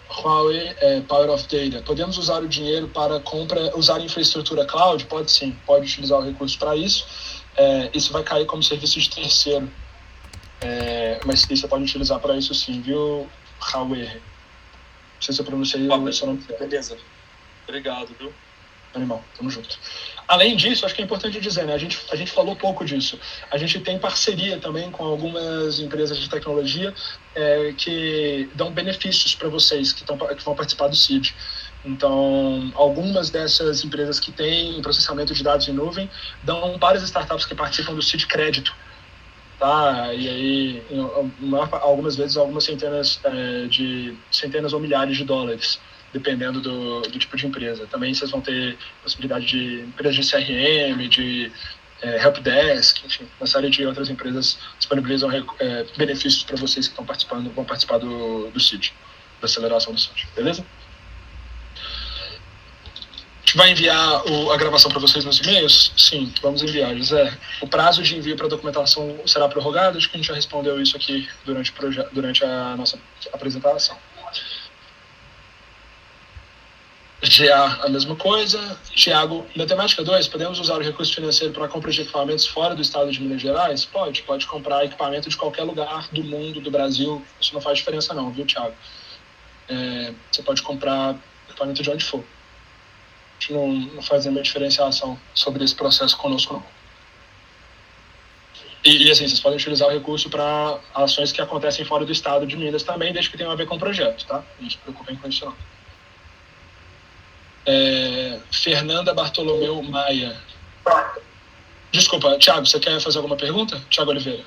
Huawei Power of Data. Podemos usar o dinheiro para usar infraestrutura cloud? Pode sim, pode utilizar o recurso para isso. Isso vai cair como serviço de terceiro. Mas você pode utilizar para isso sim, viu, Huawei? Não sei se eu pronunciei o seu nome. Beleza. Obrigado, viu? Animal, tamo junto. Além disso, acho que é importante dizer, né? A gente falou pouco disso. A gente tem parceria também com algumas empresas de tecnologia que dão benefícios para vocês que vão participar do CID. Então, algumas dessas empresas que têm processamento de dados em nuvem dão para as startups que participam do CID crédito. Tá? E aí, algumas vezes, algumas centenas ou milhares de dólares, dependendo do tipo de empresa. Também vocês vão ter possibilidade de empresas de CRM, de helpdesk, enfim, uma série de outras empresas disponibilizam benefícios para vocês que vão participar do CID, da aceleração do CID, beleza? A gente vai enviar a gravação para vocês nos e-mails? Sim, vamos enviar, José. O prazo de envio para documentação será prorrogado? Acho que a gente já respondeu isso aqui durante a nossa apresentação. GA, a mesma coisa. Tiago, na temática 2, podemos usar o recurso financeiro para a compra de equipamentos fora do estado de Minas Gerais? Pode comprar equipamento de qualquer lugar do mundo, do Brasil. Isso não faz diferença não, viu, Tiago? Você pode comprar equipamento de onde for. A gente não faz nenhuma diferenciação sobre esse processo conosco, não. E assim, vocês podem utilizar o recurso para ações que acontecem fora do estado de Minas também, desde que tenham a ver com o projeto, tá? Não se preocupem com isso, não. Fernanda Bartolomeu Maia. Desculpa, Thiago, você quer fazer alguma pergunta? Thiago Oliveira.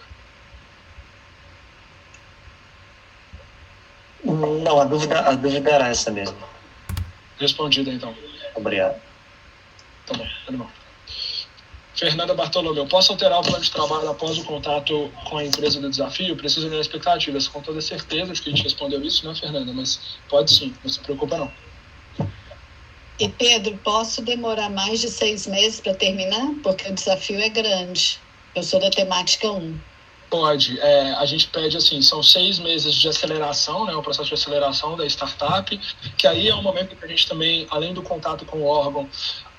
Não, a dúvida era essa mesmo. Respondida, então. Obrigado. Tá bom, animal. Fernanda Bartolomeu, posso alterar o plano de trabalho após o contato com a empresa do desafio? Preciso de expectativas. Com toda certeza, acho que a gente respondeu isso, né, Fernanda? Mas pode sim, não se preocupa não. E Pedro, posso demorar mais de 6 meses para terminar? Porque o desafio é grande. Eu sou da temática 1. Pode. A gente pede, assim, são 6 meses de aceleração, né, o processo de aceleração da startup, que aí é um momento que a gente também, além do contato com o órgão,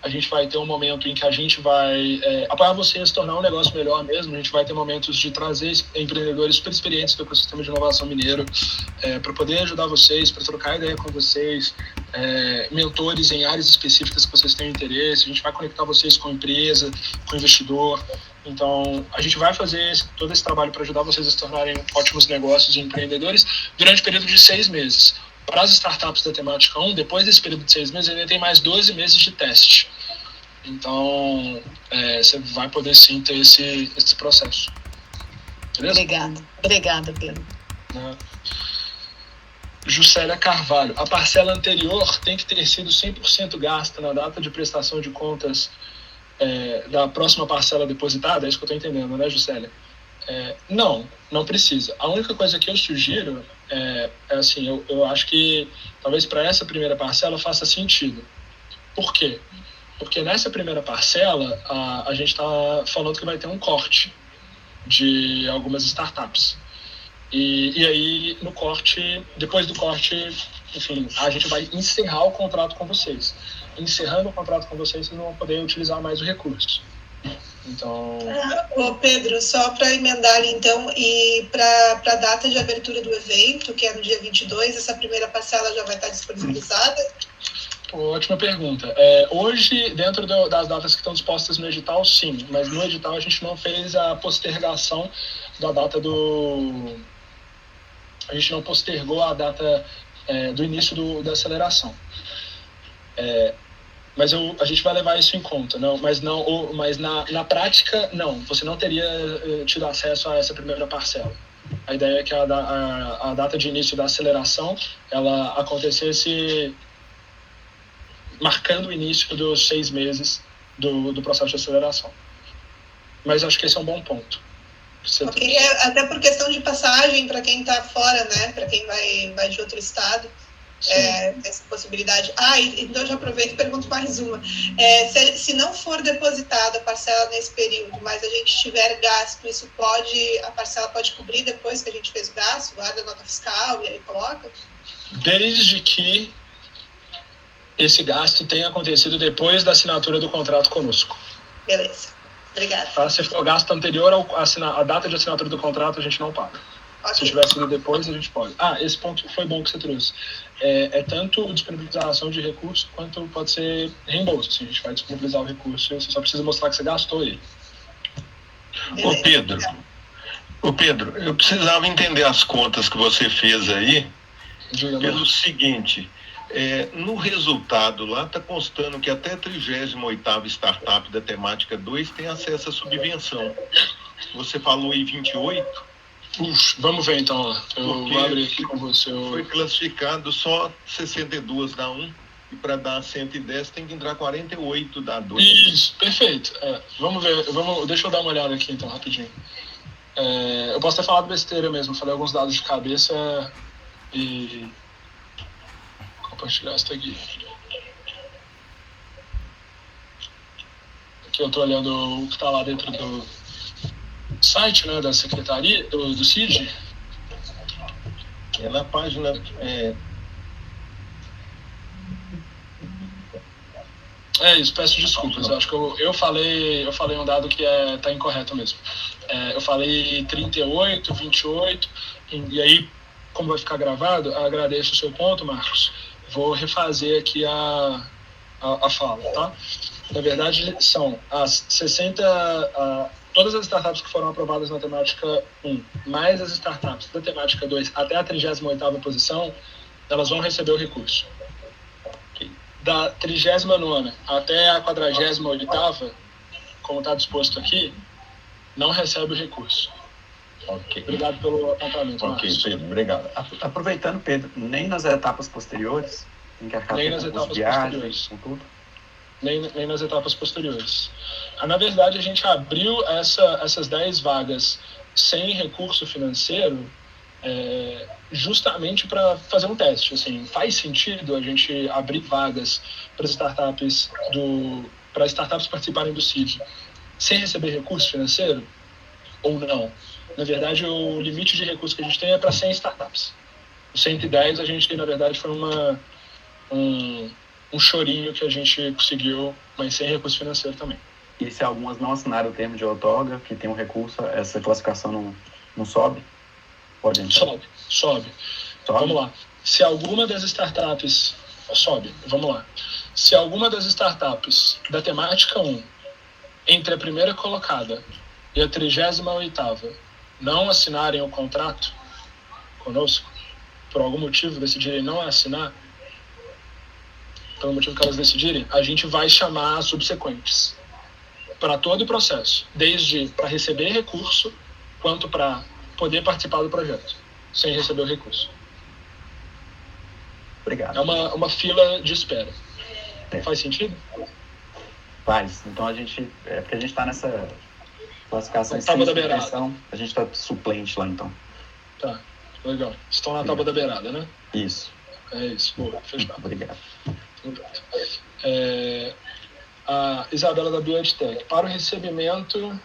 a gente vai ter um momento em que a gente vai apoiar você a se tornar um negócio melhor mesmo. A gente vai ter momentos de trazer empreendedores super experientes do ecossistema de inovação mineiro para poder ajudar vocês, para trocar ideia com vocês, mentores em áreas específicas que vocês tenham interesse. A gente vai conectar vocês com a empresa, com o investidor. Então, a gente vai fazer todo esse trabalho para ajudar vocês a se tornarem ótimos negócios e empreendedores durante o período de 6 meses. Para as startups da temática 1, depois desse período de 6 meses, ainda tem mais 12 meses de teste. Então, você vai poder sim ter esse processo. Beleza? Obrigada, Pedro. Juscelia Carvalho. A parcela anterior tem que ter sido 100% gasta na data de prestação de contas da próxima parcela depositada? É isso que eu estou entendendo, né, Juscelia? Não precisa. A única coisa que eu sugiro assim, eu acho que talvez para essa primeira parcela faça sentido. Por quê? Porque nessa primeira parcela a gente está falando que vai ter um corte de algumas startups. E aí, no corte, depois do corte, enfim, a gente vai encerrar o contrato com vocês. Encerrando o contrato com vocês, vocês não vão poder utilizar mais o recurso. Então... Ô Pedro, só para emendar ali então, e para a data de abertura do evento, que é no dia 22, essa primeira parcela já vai estar disponibilizada? Ótima pergunta. Hoje, dentro das datas que estão dispostas no edital, sim, mas no edital a gente não fez a postergação da data a gente não postergou a data do início da aceleração. Mas a gente vai levar isso em conta, mas na prática, não. Você não teria tido acesso a essa primeira parcela. A ideia é que a data de início da aceleração ela acontecesse marcando o início dos 6 meses do processo de aceleração. Mas acho que esse é um bom ponto. Ok, até por questão de passagem para quem está fora, né? Para quem vai de outro estado. Essa possibilidade. Então já aproveito e pergunto mais uma. Se não for depositada a parcela nesse período, mas a gente tiver gasto, a parcela pode cobrir depois que a gente fez o gasto, guarda a nota fiscal e aí coloca? Desde que esse gasto tenha acontecido depois da assinatura do contrato conosco. Beleza, obrigada. Se for gasto anterior à data de assinatura do contrato, a gente não paga. Okay. Se tiver sido depois, a gente pode. Esse ponto foi bom que você trouxe. Tanto disponibilização de recurso, quanto pode ser reembolso. Assim, a gente vai disponibilizar o recurso, você só precisa mostrar que você gastou ele. Ô Pedro, eu precisava entender as contas que você fez aí, pelo seguinte, no resultado lá está constando que até a 38ª startup da temática 2 tem acesso à subvenção. Você falou em 28? Vamos ver então. Eu vou abrir aqui com você. Foi classificado só 62 da 1 e para dar 110 tem que entrar 48 da 2. Isso, perfeito. Vamos ver. Deixa eu dar uma olhada aqui então, rapidinho. Eu posso ter falado besteira mesmo, falei alguns dados de cabeça e compartilhar essa aqui. Aqui eu estou olhando o que está lá dentro do site, né, da secretaria, do CID. Na página... isso, peço desculpas. Eu acho que eu falei um dado que está incorreto mesmo. Eu falei 38, 28, e aí, como vai ficar gravado, agradeço o seu ponto, Marcos. Vou refazer aqui a fala, tá? Na verdade, são as 60... todas as startups que foram aprovadas na temática 1, mais as startups da temática 2 até a 38ª posição, elas vão receber o recurso. Da 39ª até a 48ª, como está disposto aqui, não recebe o recurso. Ok. Obrigado pelo apontamento, Marcos. Ok, Pedro, obrigado. Aproveitando, Pedro, nem nas etapas posteriores, em que nem nas etapas posteriores. Com tudo? Nem nas etapas posteriores. Na verdade, a gente abriu essas 10 vagas sem recurso financeiro justamente para fazer um teste. Assim, faz sentido a gente abrir vagas para startups participarem do CID sem receber recurso financeiro ou não? Na verdade, o limite de recursos que a gente tem é para 100 startups. O 110 a gente, na verdade, foi um chorinho que a gente conseguiu, mas sem recurso financeiro também. E se algumas não assinaram o termo de outorga, que tem um recurso, essa classificação não sobe? Pode entrar? Sobe. Vamos lá. Se alguma das startups... Sobe, vamos lá. Se alguma das startups da temática 1, entre a primeira colocada e a 38ª, não assinarem o contrato conosco, por algum motivo decidirem não assinar, pelo motivo que elas decidirem, a gente vai chamar as subsequentes para todo o processo, desde para receber recurso, quanto para poder participar do projeto, sem receber o recurso. Obrigado. É uma fila de espera. Faz sentido? Faz. Então a gente... É porque a gente está nessa classificação na tábua da beirada. A gente está suplente lá, então. Tá, legal. Estão na tábua da beirada, né? Isso. É isso, boa, fechado. Obrigado. A Isabela da BioEdTech. Para o recebimento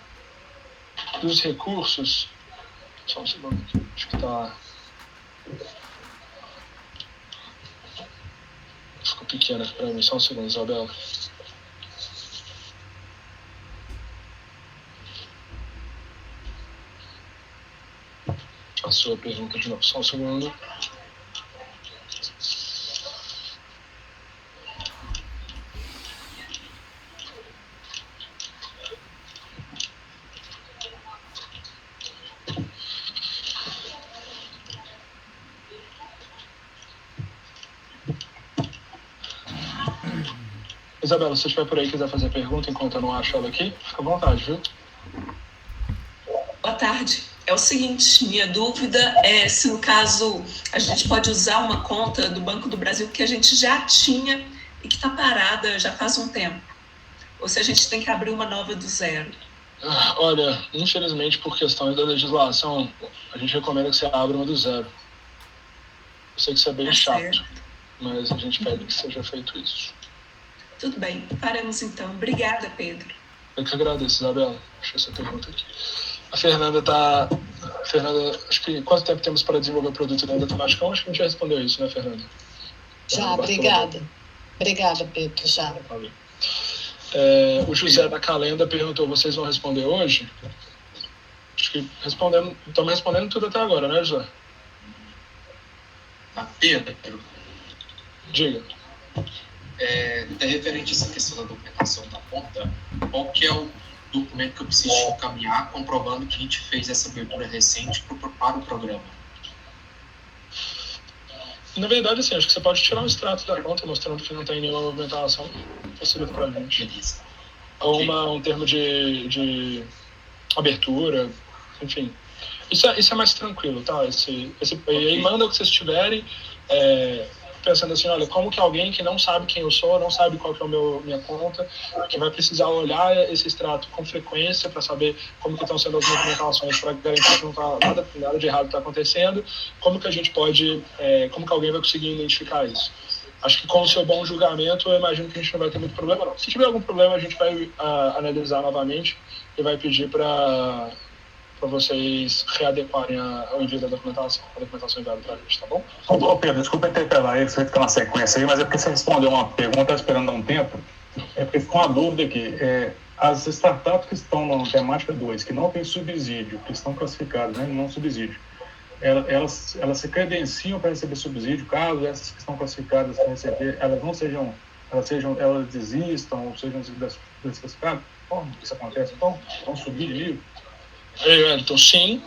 dos recursos... Só um segundo aqui, acho que está... Ficou pequena aqui para mim, só um segundo, Isabela. A sua pergunta de novo, só um segundo. Isabela, se você estiver por aí e quiser fazer pergunta enquanto eu não acho ela aqui, fica à vontade, viu? Boa tarde. É o seguinte, minha dúvida é se no caso a gente pode usar uma conta do Banco do Brasil que a gente já tinha e que está parada já faz um tempo. Ou se a gente tem que abrir uma nova do zero. Olha, infelizmente por questões da legislação, a gente recomenda que você abra uma do zero. Eu sei que isso é bem chato, mas a gente pede que seja feito isso. Tudo bem, faremos então. Obrigada, Pedro. Eu que agradeço, Isabela. Deixa essa pergunta aqui. A Fernanda tá... Fernanda, acho que quanto tempo temos para desenvolver o produto dentro da temática? Acho que a gente já respondeu isso, né, Fernanda? Já, obrigada. Obrigada, Pedro, já. Valeu. O José da Calenda perguntou, vocês vão responder hoje? Acho que estamos respondendo tudo até agora, né, José? Pedro. Diga. É referente a essa questão da documentação da conta, qual que é o documento que eu preciso encaminhar comprovando que a gente fez essa abertura recente para o programa? Na verdade, assim, acho que você pode tirar um extrato da conta mostrando que não tem nenhuma movimentação, facilita pra gente. Beleza. Ou um termo de abertura, enfim. Isso é mais tranquilo, tá? E aí manda o que vocês tiverem, pensando assim, olha, como que alguém que não sabe quem eu sou, não sabe qual que é minha conta, que vai precisar olhar esse extrato com frequência para saber como que estão sendo as movimentações, para garantir que não tá nada de errado está acontecendo, como que a gente pode, como que alguém vai conseguir identificar isso. Acho que com o seu bom julgamento, eu imagino que a gente não vai ter muito problema, não. Se tiver algum problema, a gente vai analisar novamente e vai pedir para vocês readequarem o envio da documentação, a documentação enviada para a gente, tá bom? Ô Pedro, desculpa interpelar aí, você fica na sequência aí, mas é porque você respondeu uma pergunta esperando há um tempo, porque ficou uma dúvida aqui. As startups que estão na temática 2, que não tem subsídio, que estão classificadas, né, não subsídio, elas se credenciam para receber subsídio, caso essas que estão classificadas para receber, elas desistam ou sejam desclassificadas? Como isso acontece? Então, vão subir de nível? Então, sim,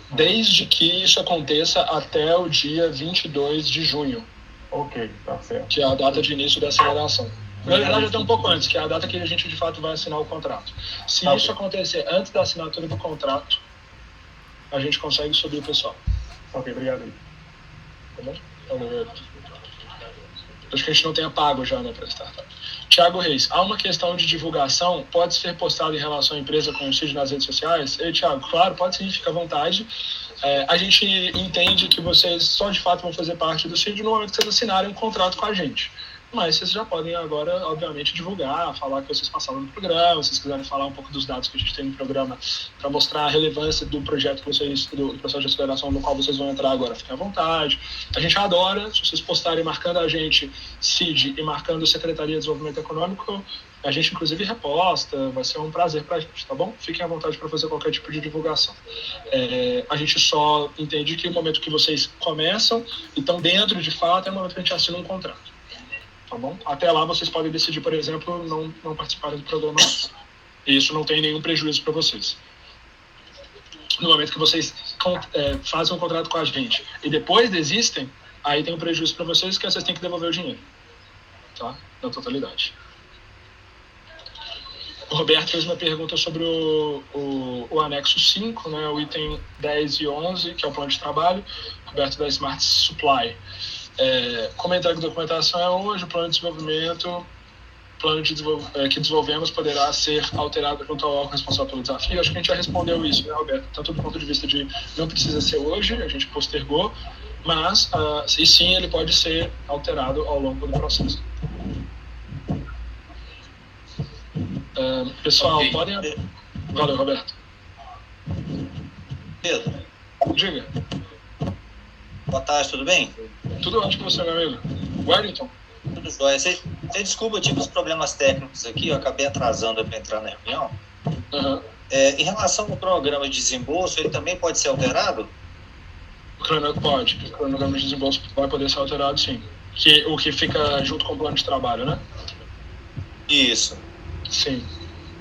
desde que isso aconteça até o dia 22 de junho. Ok, tá certo. Que é a data de início da aceleração. Na verdade, até um pouco antes, que é a data que a gente, de fato, vai assinar o contrato. Se isso acontecer antes da assinatura do contrato, a gente consegue subir o pessoal. Ok, obrigado aí. Tá bom? Acho que a gente não tenha pago já, né, para startup. Thiago Reis, há uma questão de divulgação, pode ser postado em relação à empresa com o CID nas redes sociais? Ei, Thiago, claro, pode sim, fica à vontade. A gente entende que vocês só de fato vão fazer parte do CID no momento que vocês assinarem um contrato com a gente. mas vocês já podem agora, obviamente, divulgar, falar que vocês passaram no programa, se vocês quiserem falar um pouco dos dados que a gente tem no programa para mostrar a relevância do projeto que vocês, do processo de aceleração no qual vocês vão entrar agora, fiquem à vontade. A gente adora, se vocês postarem marcando a gente, CID, e marcando Secretaria de Desenvolvimento Econômico, a gente inclusive reposta, vai ser um prazer para a gente, tá bom? Fiquem à vontade para fazer qualquer tipo de divulgação. A gente só entende que o momento que vocês começam e estão dentro de fato é o momento que a gente assina um contrato. Tá bom? Até lá vocês podem decidir, por exemplo, não participarem do programa. E isso não tem nenhum prejuízo para vocês. No momento que vocês fazem um contrato com a gente e depois desistem, aí tem um prejuízo para vocês que vocês têm que devolver o dinheiro. Tá? Na totalidade. O Roberto fez uma pergunta sobre o anexo 5, né, o item 10 e 11, que é o plano de trabalho. Roberto da Smart Supply. Como a entrega de documentação é hoje, o plano de desenvolvimento, que desenvolvemos poderá ser alterado junto ao órgão responsável pelo desafio. Acho que a gente já respondeu isso, né, Roberto? Tanto do ponto de vista de não precisa ser hoje, a gente postergou, mas, e sim, ele pode ser alterado ao longo do processo. Pessoal, okay. Podem... Valeu, Roberto. Pedro. Diga. Boa tarde, tudo bem? Tudo ótimo com você, meu amigo. Wellington? Tudo jóia. Você desculpa, eu tive uns problemas técnicos aqui, eu acabei atrasando para entrar na reunião. Uhum. Em relação ao programa de desembolso, ele também pode ser alterado? Pode. O cronograma de desembolso vai poder ser alterado, sim. O que fica junto com o plano de trabalho, né? Isso. Sim,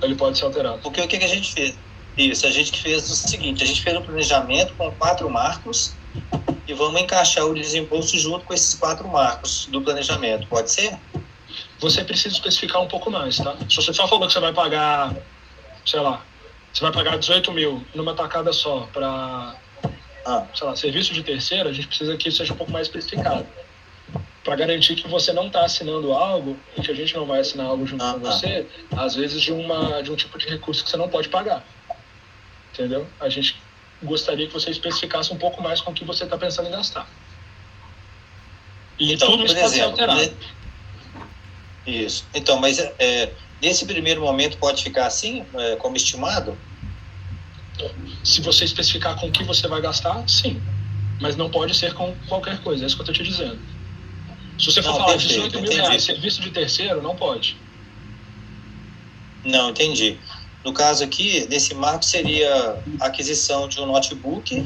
ele pode ser alterado. Porque o que a gente fez? Isso, a gente fez o seguinte, a gente fez um planejamento com 4 marcos e vamos encaixar o desembolso junto com esses 4 marcos do planejamento, pode ser? Você precisa especificar um pouco mais, tá? Se você só falou que você vai pagar, sei lá, você vai pagar 18 mil numa tacada só para, sei lá, serviço de terceiro, a gente precisa que isso seja um pouco mais especificado. Para garantir que você não está assinando algo e que a gente não vai assinar algo junto com você, às vezes de um tipo de recurso que você não pode pagar. Entendeu? A gente gostaria que você especificasse um pouco mais com o que você está pensando em gastar. E então, tudo isso pode ser alterado. Isso. Então, mas nesse primeiro momento pode ficar assim, como estimado? Se você especificar com o que você vai gastar, sim. Mas não pode ser com qualquer coisa, é isso que eu estou te dizendo. Se você for falar perfeito, 18 mil reais, serviço de terceiro, não pode. Não, entendi. No caso aqui, nesse marco seria a aquisição de um notebook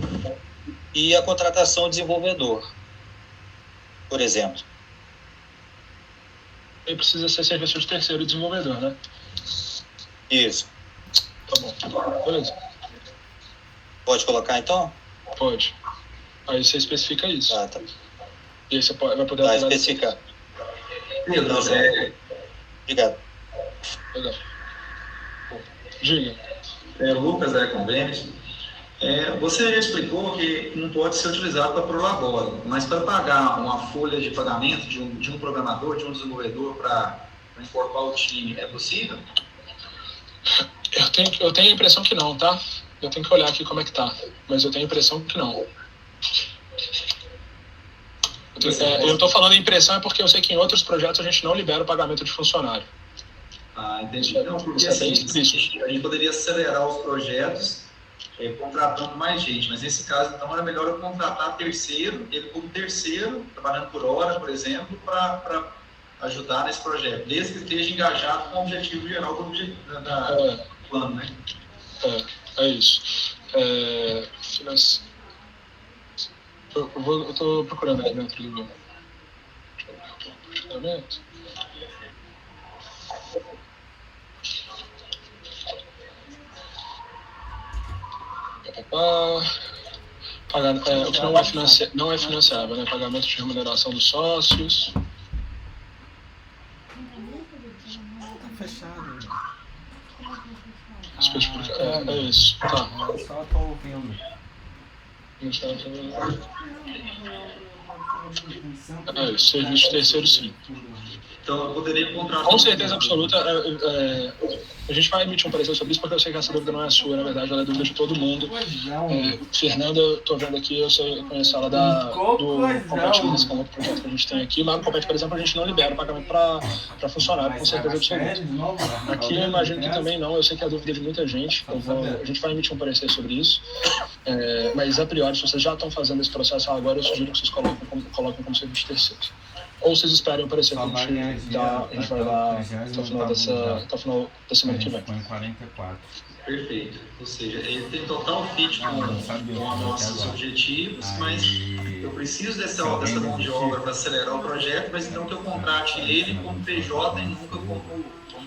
e a contratação de desenvolvedor, por exemplo. E precisa ser serviço de terceiro e desenvolvedor, né? Isso. Tá bom. Beleza. Pode colocar então? Pode. Aí você especifica isso. Tá. E aí você vai poder alterar. Especificar. Pedro, Obrigado. Legal. Diga. Lucas, Convênios. Você já explicou que não pode ser utilizado para prolabore, mas para pagar uma folha de pagamento de um programador, de um desenvolvedor para incorporar o time, é possível? Eu tenho a impressão que não, tá? Eu tenho que olhar aqui como é que tá, mas eu tenho a impressão que não. Eu tô falando impressão porque eu sei que em outros projetos a gente não libera o pagamento de funcionário. Entendi. Não, porque assim, a gente poderia acelerar os projetos contratando mais gente, mas nesse caso, então, era melhor eu contratar terceiro, ele como terceiro, trabalhando por hora, por exemplo, para ajudar nesse projeto, desde que esteja engajado com o objetivo geral do plano, né? É isso. Eu estou procurando aqui dentro do funcionamento. O que não é financiável, né? Pagamento de remuneração dos sócios. Tá fechado. É isso. Tá. Eu só tô ouvindo. É isso, serviço de terceiro sim. Então eu poderia contratar. Com certeza absoluta, A gente vai emitir um parecer sobre isso porque eu sei que essa dúvida não é sua, na verdade, ela é dúvida de todo mundo. Fernanda, eu vendo aqui, eu conheço ela do Compete, desse projeto que a gente tem aqui. Lá no Compete, por exemplo, a gente não libera o pagamento para funcionário, com certeza absoluta. Aqui eu imagino que também não, eu sei que é a dúvida de muita gente. A gente vai emitir um parecer sobre isso. Mas, a priori, se vocês já estão fazendo esse processo agora, eu sugiro que vocês coloquem como serviço terceiro. Ou vocês esperem o parecer que a gente vai lá até o final da semana que vem. 44. Perfeito. Ou seja, ele tem total fit com nossos objetivos, mas eu preciso dessa mão de obra para acelerar o projeto, mas então que eu contrate ele como PJ e nunca como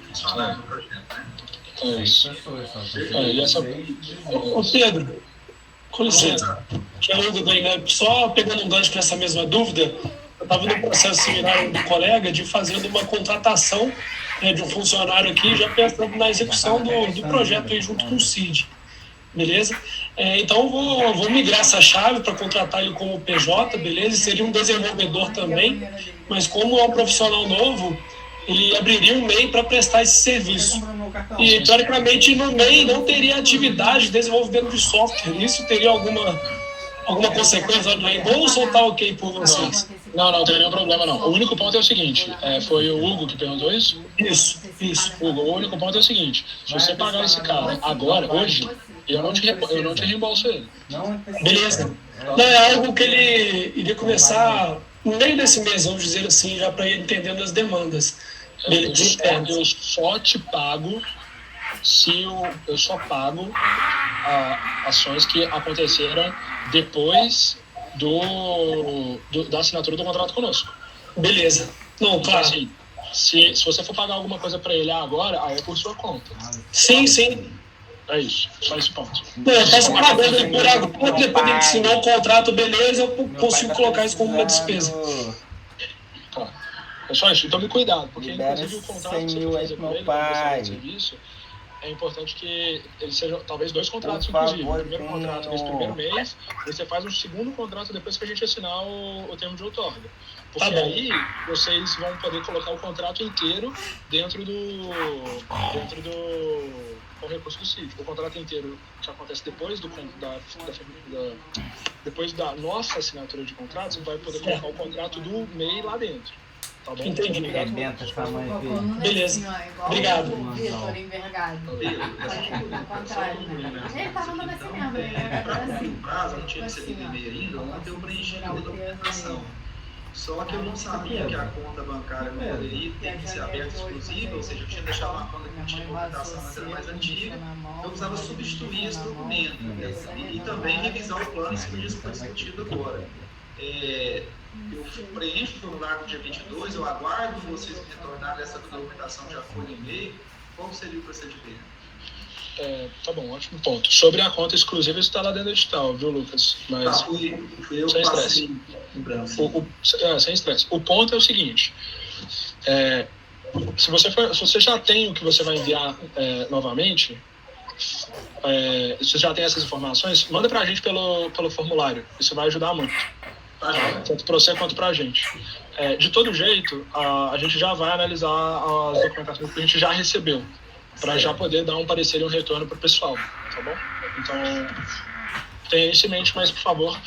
funcionário do projeto, né? É isso. Ô Pedro, com licença, que é Hugo daí, né? Só pegando um gancho para essa mesma dúvida, eu estava no processo similar do colega de fazendo uma contratação de um funcionário aqui, já pensando na execução do projeto aí junto com o CID, beleza? Então vou migrar essa chave para contratar ele como PJ, beleza? E seria um desenvolvedor também, mas como é um profissional novo, ele abriria um MEI para prestar esse serviço. E, teoricamente, no MEI não teria atividade de desenvolvimento de software. Isso teria alguma consequência do reembolso ou tá ok por vocês? Não tem nenhum problema, não. O único ponto é o seguinte, foi o Hugo que perguntou isso? Isso. Hugo, o único ponto é o seguinte, se você pagar esse cara agora, hoje, eu não te reembolso ele. Beleza. Não, é algo que ele iria começar no meio desse mês, vamos dizer assim, já para ir entendendo as demandas. Eu só te pago eu só pago ações que aconteceram depois da assinatura do contrato conosco. Beleza. Não, claro. Então, assim, se você for pagar alguma coisa para ele agora, aí é por sua conta. Sim. É isso, só esse ponto. Não, eu posso pagando ele por agora, depois de assinar o contrato, beleza, eu consigo colocar isso como uma despesa. Tá. É só isso, tome cuidado, porque Libera inclusive o contrato que 100 você mil vai aí fazer pro com meu ele, pai. serviço, é importante que eles sejam talvez 2 contratos, Por favor, inclusive. O primeiro contrato nesse primeiro mês, você faz um segundo contrato depois que a gente assinar o termo de outorga. Porque aí vocês vão poder colocar o contrato inteiro dentro do com recurso do CID. O contrato inteiro que acontece depois depois da nossa assinatura de contrato, você vai poder colocar o contrato do MEI lá dentro. Tá bom? Entendi. Beleza. Obrigado. Vitor envergado. Ele tá mandando assim mesmo, ele é assim. Prazo, eu não tinha recebido e-mail ainda, ontem eu preenchi a documentação. Só que eu não sabia que a conta bancária não poderia ter que ser aberta exclusiva, ou seja, eu tinha deixado uma conta que não tinha movimentação, mas era mais antiga, eu precisava substituir esse documento e também revisar o plano em cima disso que foi discutido agora. Eu preencho o formulário no dia 22, eu aguardo vocês me retornarem essa documentação já foi no e-mail. Qual seria o procedimento? Tá bom, ótimo ponto. Sobre a conta exclusiva, isso está lá dentro do edital, viu, Lucas? Mas fui eu sem que passei estresse. Sem estresse. O ponto é o seguinte, se você já tem o que você vai enviar novamente, se você já tem essas informações, manda para a gente pelo formulário. Isso vai ajudar muito. Tanto para você quanto para a gente. De todo jeito, a gente já vai analisar as documentações que a gente já recebeu, para já poder dar um parecer e um retorno para o pessoal, tá bom? Então, tenha isso em mente, mas, por favor,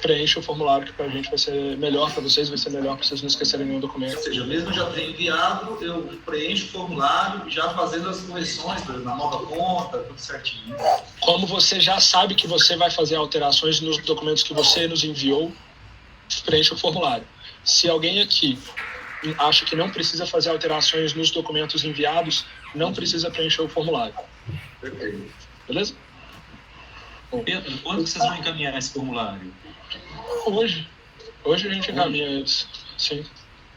preencha o formulário, que para a gente vai ser melhor para vocês, vai ser melhor para vocês não esquecerem nenhum documento. Ou seja, mesmo já ter enviado, eu preencho o formulário, já fazendo as correções na nova conta, tudo certinho. Como você já sabe que você vai fazer alterações nos documentos que você nos enviou, preencha o formulário. Se alguém aqui acha que não precisa fazer alterações nos documentos enviados, não precisa preencher o formulário. Perfeito. Beleza? Pedro, quando vocês vão encaminhar esse formulário? Hoje a gente encaminha eles, sim.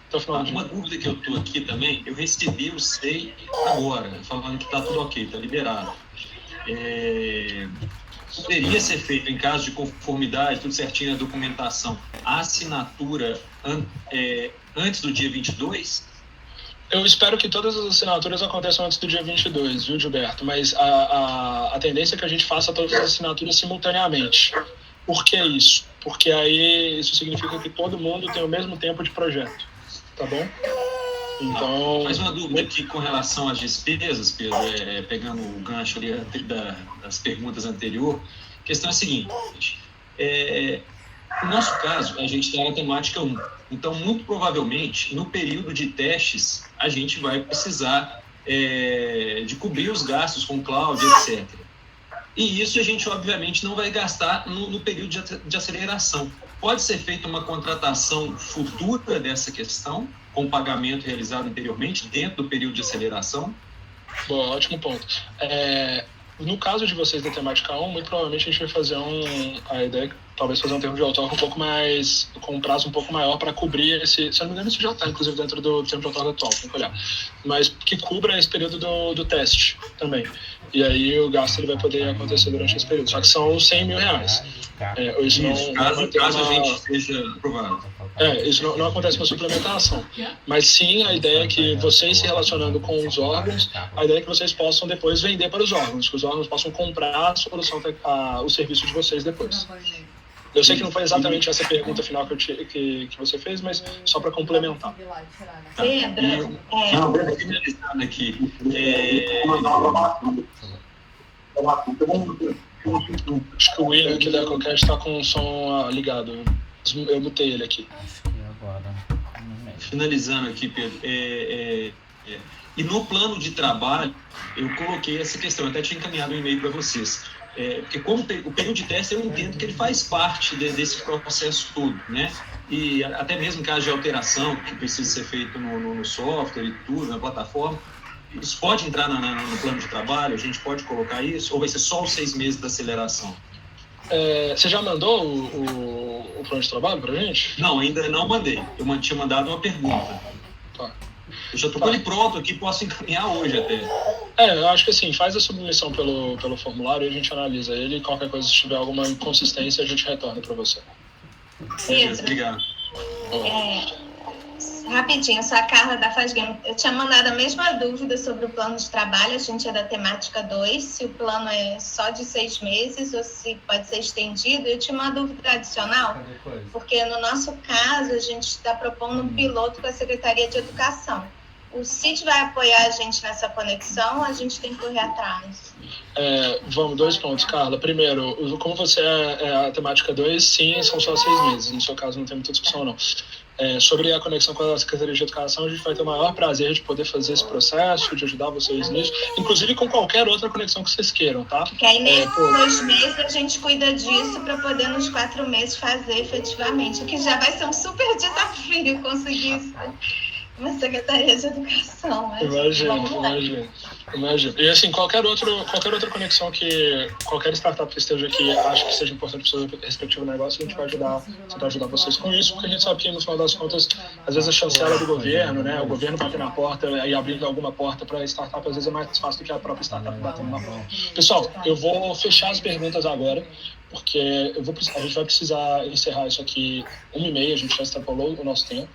Até o final do dia. Uma dúvida que eu estou aqui também, eu recebi o SEI agora, falando que está tudo ok, está liberado. Poderia ser feito, em caso de conformidade, tudo certinho na documentação, a assinatura antes do dia 22? Eu espero que todas as assinaturas aconteçam antes do dia 22, viu, Gilberto? Mas a tendência é que a gente faça todas as assinaturas simultaneamente. Por que isso? Porque aí isso significa que todo mundo tem o mesmo tempo de projeto, tá bom? Então... Mais uma dúvida aqui com relação às despesas, Pedro, pegando o gancho ali das perguntas anteriores. A questão é a seguinte, no nosso caso, a gente está na temática 1. Então, muito provavelmente, no período de testes, a gente vai precisar de cobrir os gastos com cloud, etc. E isso a gente, obviamente, não vai gastar no período de aceleração. Pode ser feita uma contratação futura dessa questão, com pagamento realizado anteriormente, dentro do período de aceleração? Boa, ótimo ponto. No caso de vocês da temática 1, muito provavelmente a gente vai fazer a ideia é talvez fazer um termo de outorga um pouco mais, com um prazo um pouco maior para cobrir esse, se eu não me engano isso já está inclusive dentro do termo de outorga atual, tem que olhar, mas que cubra esse período do teste também. E aí o gasto ele vai poder acontecer durante esse período, só que são R$100 mil. Isso não, caso a gente seja aprovado. Isso não acontece com a suplementação, mas sim a ideia é que vocês se relacionando com os órgãos, a ideia é que vocês possam depois vender para os órgãos, que os órgãos possam comprar a solução, o serviço de vocês depois. Eu sei que não foi exatamente essa pergunta final que você fez, mas só para complementar. Pedro, finalizando aqui, acho que o William aqui da Coquete está com o som ligado. Eu mutei ele aqui. Finalizando aqui, Pedro, e no plano de trabalho, eu coloquei essa questão, eu até tinha encaminhado um e-mail para vocês. Porque como o período de teste, eu entendo que ele faz parte desse processo todo, né? E até mesmo em caso de alteração, que precisa ser feito no software e tudo, na plataforma, isso pode entrar no plano de trabalho? A gente pode colocar isso? Ou vai ser só os 6 meses da aceleração? Você já mandou o plano de trabalho pra gente? Não, ainda não mandei. Eu tinha mandado uma pergunta. Tá. Eu já estou com ele pronto aqui, posso encaminhar hoje até. Eu acho que assim, faz a submissão pelo formulário e a gente analisa ele e qualquer coisa, se tiver alguma inconsistência, a gente retorna para você. Beleza, obrigado. Rapidinho, sou a Carla da Fazgame. Eu tinha mandado a mesma dúvida sobre o plano de trabalho, a gente é da temática 2, se o plano é só de 6 meses ou se pode ser estendido. Eu tinha uma dúvida adicional, porque no nosso caso a gente está propondo um piloto com a Secretaria de Educação. O CIT vai apoiar a gente nessa conexão ou a gente tem que correr atrás? Vamos, 2 pontos, Carla. Primeiro, como você é a temática 2, sim, são só 6 meses. No seu caso não tem muita discussão, não. Sobre a conexão com a Secretaria de Educação, a gente vai ter o maior prazer de poder fazer esse processo, de ajudar vocês nisso, inclusive com qualquer outra conexão que vocês queiram, tá? Porque aí nesses 2 meses a gente cuida disso para poder nos 4 meses fazer efetivamente, o que já vai ser um super desafio conseguir isso. Uma Secretaria de Educação, mas Imagino. E assim, qualquer outra conexão que qualquer startup que esteja aqui acha que seja importante para o seu respectivo negócio, a gente vai tentar ajudar vocês com isso, porque a gente sabe que no final das contas, às vezes a chancela do governo, né, o governo bater na porta e abrindo alguma porta para a startup, às vezes é mais fácil do que a própria startup batendo na porta. Pessoal, eu vou fechar as perguntas agora, porque a gente vai precisar encerrar isso aqui 1h30, a gente já extrapolou o nosso tempo.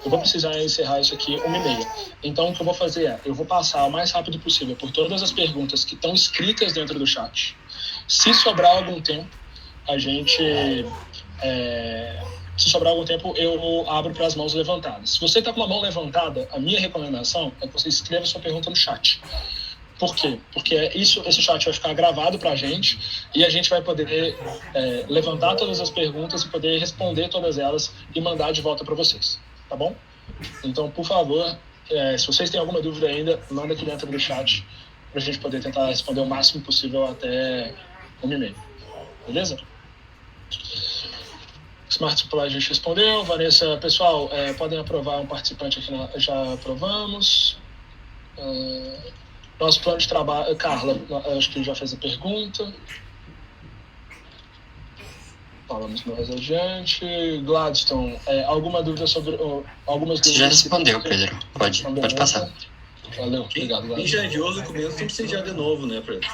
Eu vou precisar encerrar isso aqui 1h30. Então, o que eu vou fazer eu vou passar o mais rápido possível por todas as perguntas que estão escritas dentro do chat. Se sobrar algum tempo, eu abro para as mãos levantadas. Se você está com uma mão levantada, a minha recomendação é que você escreva sua pergunta no chat. Por quê? Porque esse chat vai ficar gravado para a gente e a gente vai poder levantar todas as perguntas e poder responder todas elas e mandar de volta para vocês, tá bom? Então, por favor, se vocês têm alguma dúvida ainda, manda aqui dentro do chat para a gente poder tentar responder o máximo possível até 1h30, beleza? Smart Supply a gente respondeu. Vanessa, pessoal, podem aprovar um participante aqui, já aprovamos. Nosso plano de trabalho, Carla, acho que já fez a pergunta. Falamos mais adiante. Gladstone, alguma dúvida sobre algumas dúvidas? Você já respondeu, Pedro. Pode passar. Valeu, obrigado, Gladstone. Quem já enviou os documentos tem que ser enviado de novo, né, Pedro?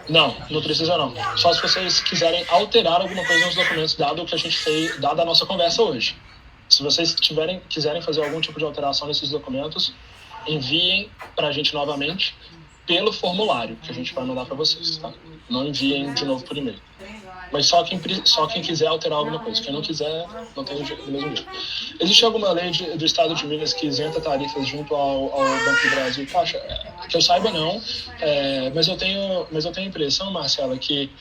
Não precisa não. Só se vocês quiserem alterar alguma coisa nos documentos, dado o que a gente fez, dada a nossa conversa hoje. Se vocês quiserem fazer algum tipo de alteração nesses documentos, enviem para a gente novamente pelo formulário que a gente vai mandar para vocês, tá? Não enviem de novo por e-mail. mas só quem quiser alterar alguma coisa. Quem não quiser, não tem do mesmo jeito. Existe alguma lei do Estado de Minas que isenta tarifas junto ao Banco do Brasil? Caixa, que eu saiba não, mas eu tenho a impressão, Marcela, que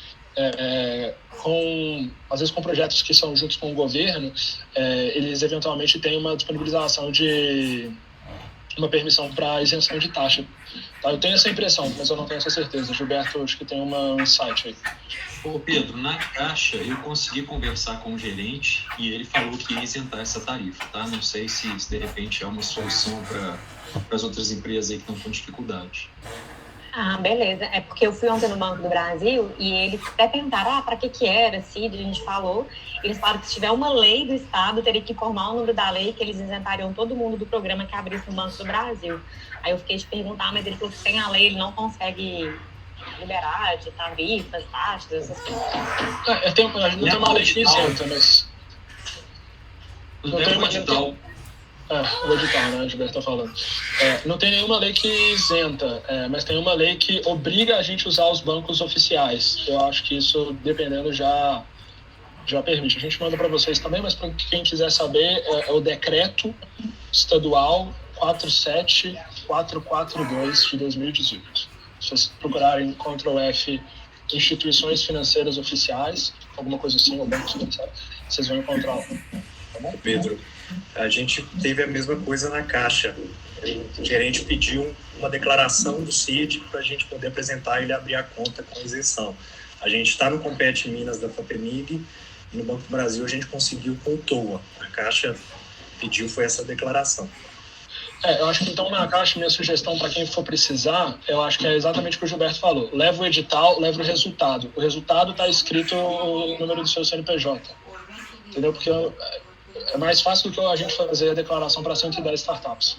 às vezes com projetos que são juntos com o governo, eles eventualmente têm uma disponibilização de uma permissão para isenção de taxa. Tá? Eu tenho essa impressão, mas eu não tenho essa certeza. Gilberto, acho que tem um insight aí. Ô Pedro, na Caixa eu consegui conversar com o gerente e ele falou que ia isentar essa tarifa, tá? Não sei se de repente é uma solução para as outras empresas aí que estão com dificuldade. Ah, beleza. É porque eu fui ontem no Banco do Brasil e eles até perguntaram, para que era, CID, a gente falou. Eles falaram que se tiver uma lei do Estado, teria que informar o número da lei, que eles isentariam todo mundo do programa que abrisse no Banco do Brasil. Aí eu fiquei de perguntar, mas ele falou que sem a lei ele não consegue liberar de tarifas, taxas, essas coisas. Não tem uma lei que isenta, mas... Não tem um edital. O edital, né, o Gilberto está falando. Não tem nenhuma lei que isenta, mas tem uma lei que obriga a gente a usar os bancos oficiais. Eu acho que isso, dependendo, já permite. A gente manda para vocês também, mas para quem quiser saber, é o Decreto Estadual 47442 de 2018. Se vocês procurarem Ctrl+F instituições financeiras oficiais, alguma coisa assim, ou bancos financeiros, vocês vão encontrar lá. Tá bom? Pedro, a gente teve a mesma coisa na Caixa. O gerente pediu uma declaração do CID para a gente poder apresentar e ele abrir a conta com isenção. A gente está no Compete Minas da FAPEMIG e no Banco do Brasil a gente conseguiu com o TOA. A Caixa pediu foi essa declaração. Eu acho que então na Caixa, minha sugestão para quem for precisar, eu acho que é exatamente o que o Gilberto falou. Leva o edital, leva o resultado. O resultado está escrito o número do seu CNPJ. Entendeu? Porque é mais fácil do que a gente fazer a declaração para 110 startups.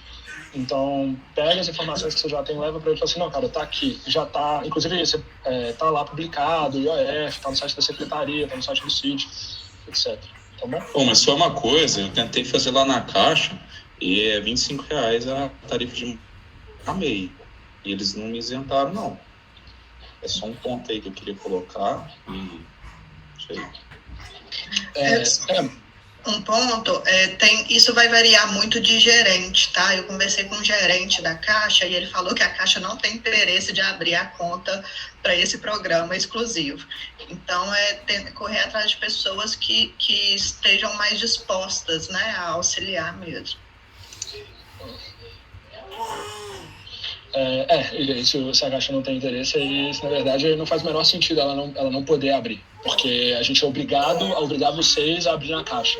Então, pega as informações que você já tem, leva para ele e fala assim, não, cara, tá aqui, já tá, inclusive tá lá publicado, IOF, tá no site da Secretaria, tá no site do CID, etc. Tá bom? Bom, mas só uma coisa, eu tentei fazer lá na Caixa e é R$25 a tarifa de MEI. E eles não me isentaram, não. É só um ponto aí que eu queria colocar e... Um ponto, isso vai variar muito de gerente, tá? Eu conversei com o gerente da Caixa e ele falou que a Caixa não tem interesse de abrir a conta para esse programa exclusivo. Então, correr atrás de pessoas que estejam mais dispostas, né, a auxiliar mesmo. Se a Caixa não tem interesse, isso, na verdade, não faz o menor sentido ela não poder abrir. Porque a gente é obrigado a obrigar vocês a abrir na Caixa.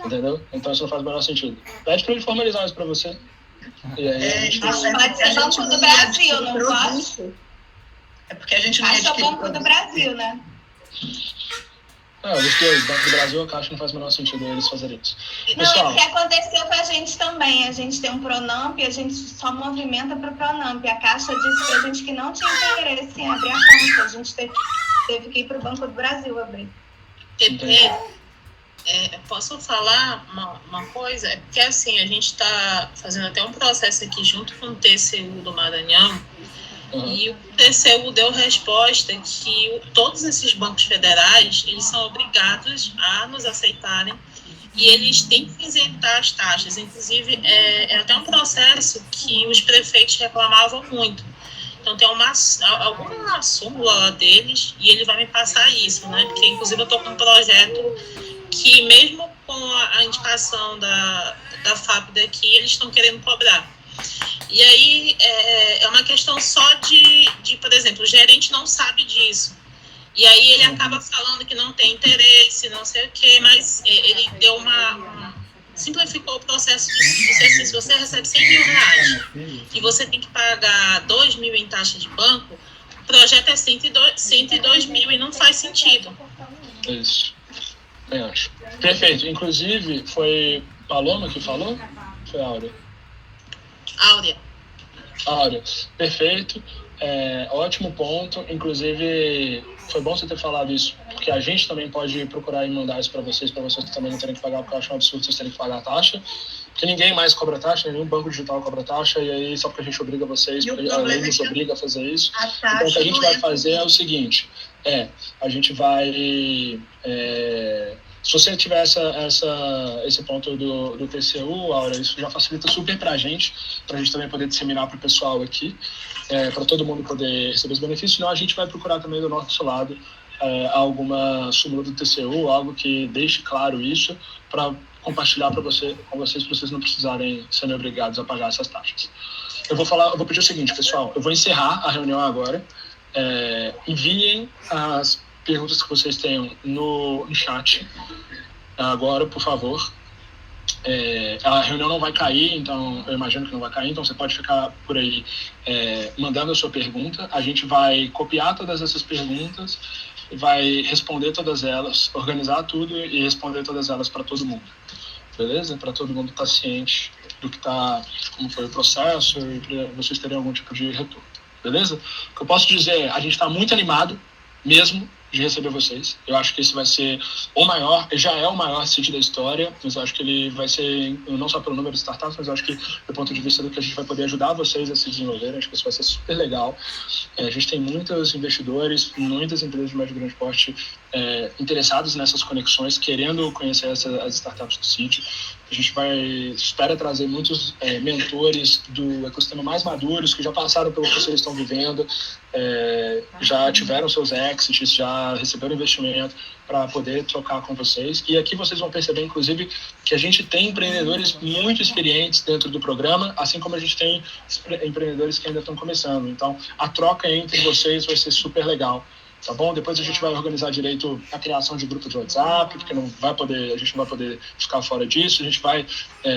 Entendeu? Então isso não faz o menor sentido. Pede para ele formalizar isso para você. E aí, pode ser Banco do Brasil, não pode? É porque a gente não Caixa é Banco do Brasil, né? Os dois, Banco do Brasil e a Caixa, não faz o menor sentido eles fazerem isso. Não, é o que aconteceu com a gente também. A gente tem um Pronamp e a gente só movimenta para o Pronamp. A Caixa disse para a gente que não tinha interesse em abrir a conta. A gente teve que ir para o Banco do Brasil abrir. Posso falar uma coisa? É porque assim, a gente está fazendo até um processo aqui junto com o TCU do Maranhão. E o TCU deu resposta que todos esses bancos federais, eles são obrigados a nos aceitarem e eles têm que isentar as taxas. Inclusive, é até um processo que os prefeitos reclamavam muito. Então, tem alguma súmula lá deles e ele vai me passar isso, né? Porque, inclusive, eu estou com um projeto que, mesmo com a indicação da FAP daqui, eles estão querendo cobrar. E aí, é uma questão só de, por exemplo, o gerente não sabe disso. E aí ele acaba falando que não tem interesse, não sei o quê, mas ele deu simplificou o processo de dizer assim, se você recebe R$100.000 e você tem que pagar R$2.000 em taxa de banco, o projeto é R$102.000 e não faz sentido. Isso. Eu acho. Perfeito. Inclusive, foi Paloma que falou? Foi Áurea? Áurea. Perfeito. Ótimo ponto. Inclusive, foi bom você ter falado isso, porque a gente também pode procurar e mandar isso para vocês também não terem que pagar, porque eu acho um absurdo vocês terem que pagar a taxa. Porque ninguém mais cobra taxa, nenhum banco digital cobra taxa, e aí só porque a gente obriga vocês, porque a lei nos obriga a fazer isso. Então, o que a gente vai fazer é o seguinte, a gente vai... se você tiver esse ponto do TCU, Aura, isso já facilita super pra gente também poder disseminar para o pessoal aqui, para todo mundo poder receber os benefícios, senão a gente vai procurar também do nosso lado alguma súmula do TCU, algo que deixe claro isso, para compartilhar com vocês, para vocês não precisarem serem obrigados a pagar essas taxas. Eu vou pedir o seguinte, pessoal, eu vou encerrar a reunião agora, enviem as perguntas que vocês tenham no chat agora, por favor. A reunião não vai cair, então eu imagino que não vai cair, então você pode ficar por aí mandando a sua pergunta. A gente vai copiar todas essas perguntas e vai responder todas elas, organizar tudo e responder todas elas para todo mundo, beleza? Para todo mundo estar ciente do que como foi o processo e para vocês terem algum tipo de retorno, beleza? O que eu posso dizer, a gente está muito animado mesmo de receber vocês. Eu acho que esse vai ser o maior, já é o maior CID da história, mas eu acho que ele vai ser, não só pelo número de startups, mas eu acho que do ponto de vista do que a gente vai poder ajudar vocês a se desenvolverem, acho que isso vai ser super legal. A gente tem muitos investidores, muitas empresas de médio e grande porte interessados nessas conexões, querendo conhecer as startups do CID. A gente espera trazer muitos mentores do ecossistema mais maduros, que já passaram pelo que vocês estão vivendo, já tiveram seus exits, já receberam investimento para poder trocar com vocês. E aqui vocês vão perceber, inclusive, que a gente tem empreendedores muito experientes dentro do programa, assim como a gente tem empreendedores que ainda estão começando. Então, a troca entre vocês vai ser super legal. Tá bom? Depois a gente vai organizar direito a criação de grupo de WhatsApp, porque a gente não vai poder ficar fora disso. A gente vai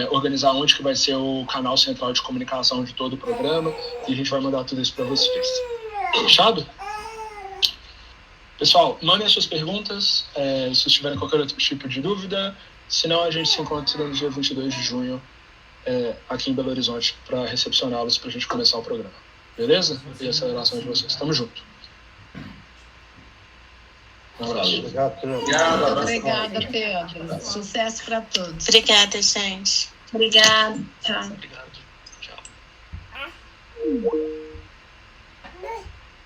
organizar onde que vai ser o canal central de comunicação de todo o programa e a gente vai mandar tudo isso para vocês. Fechado? Pessoal, mandem as suas perguntas, se vocês tiverem qualquer outro tipo de dúvida. Senão a gente se encontra no dia 22 de junho aqui em Belo Horizonte para recepcioná-los para a gente começar o programa. Beleza? E a aceleração de vocês. Tamo junto. Obrigado, Pedro. Obrigada, Pedro. Sucesso para todos. Obrigada, gente. Obrigada. Tchau. Obrigado. Tchau.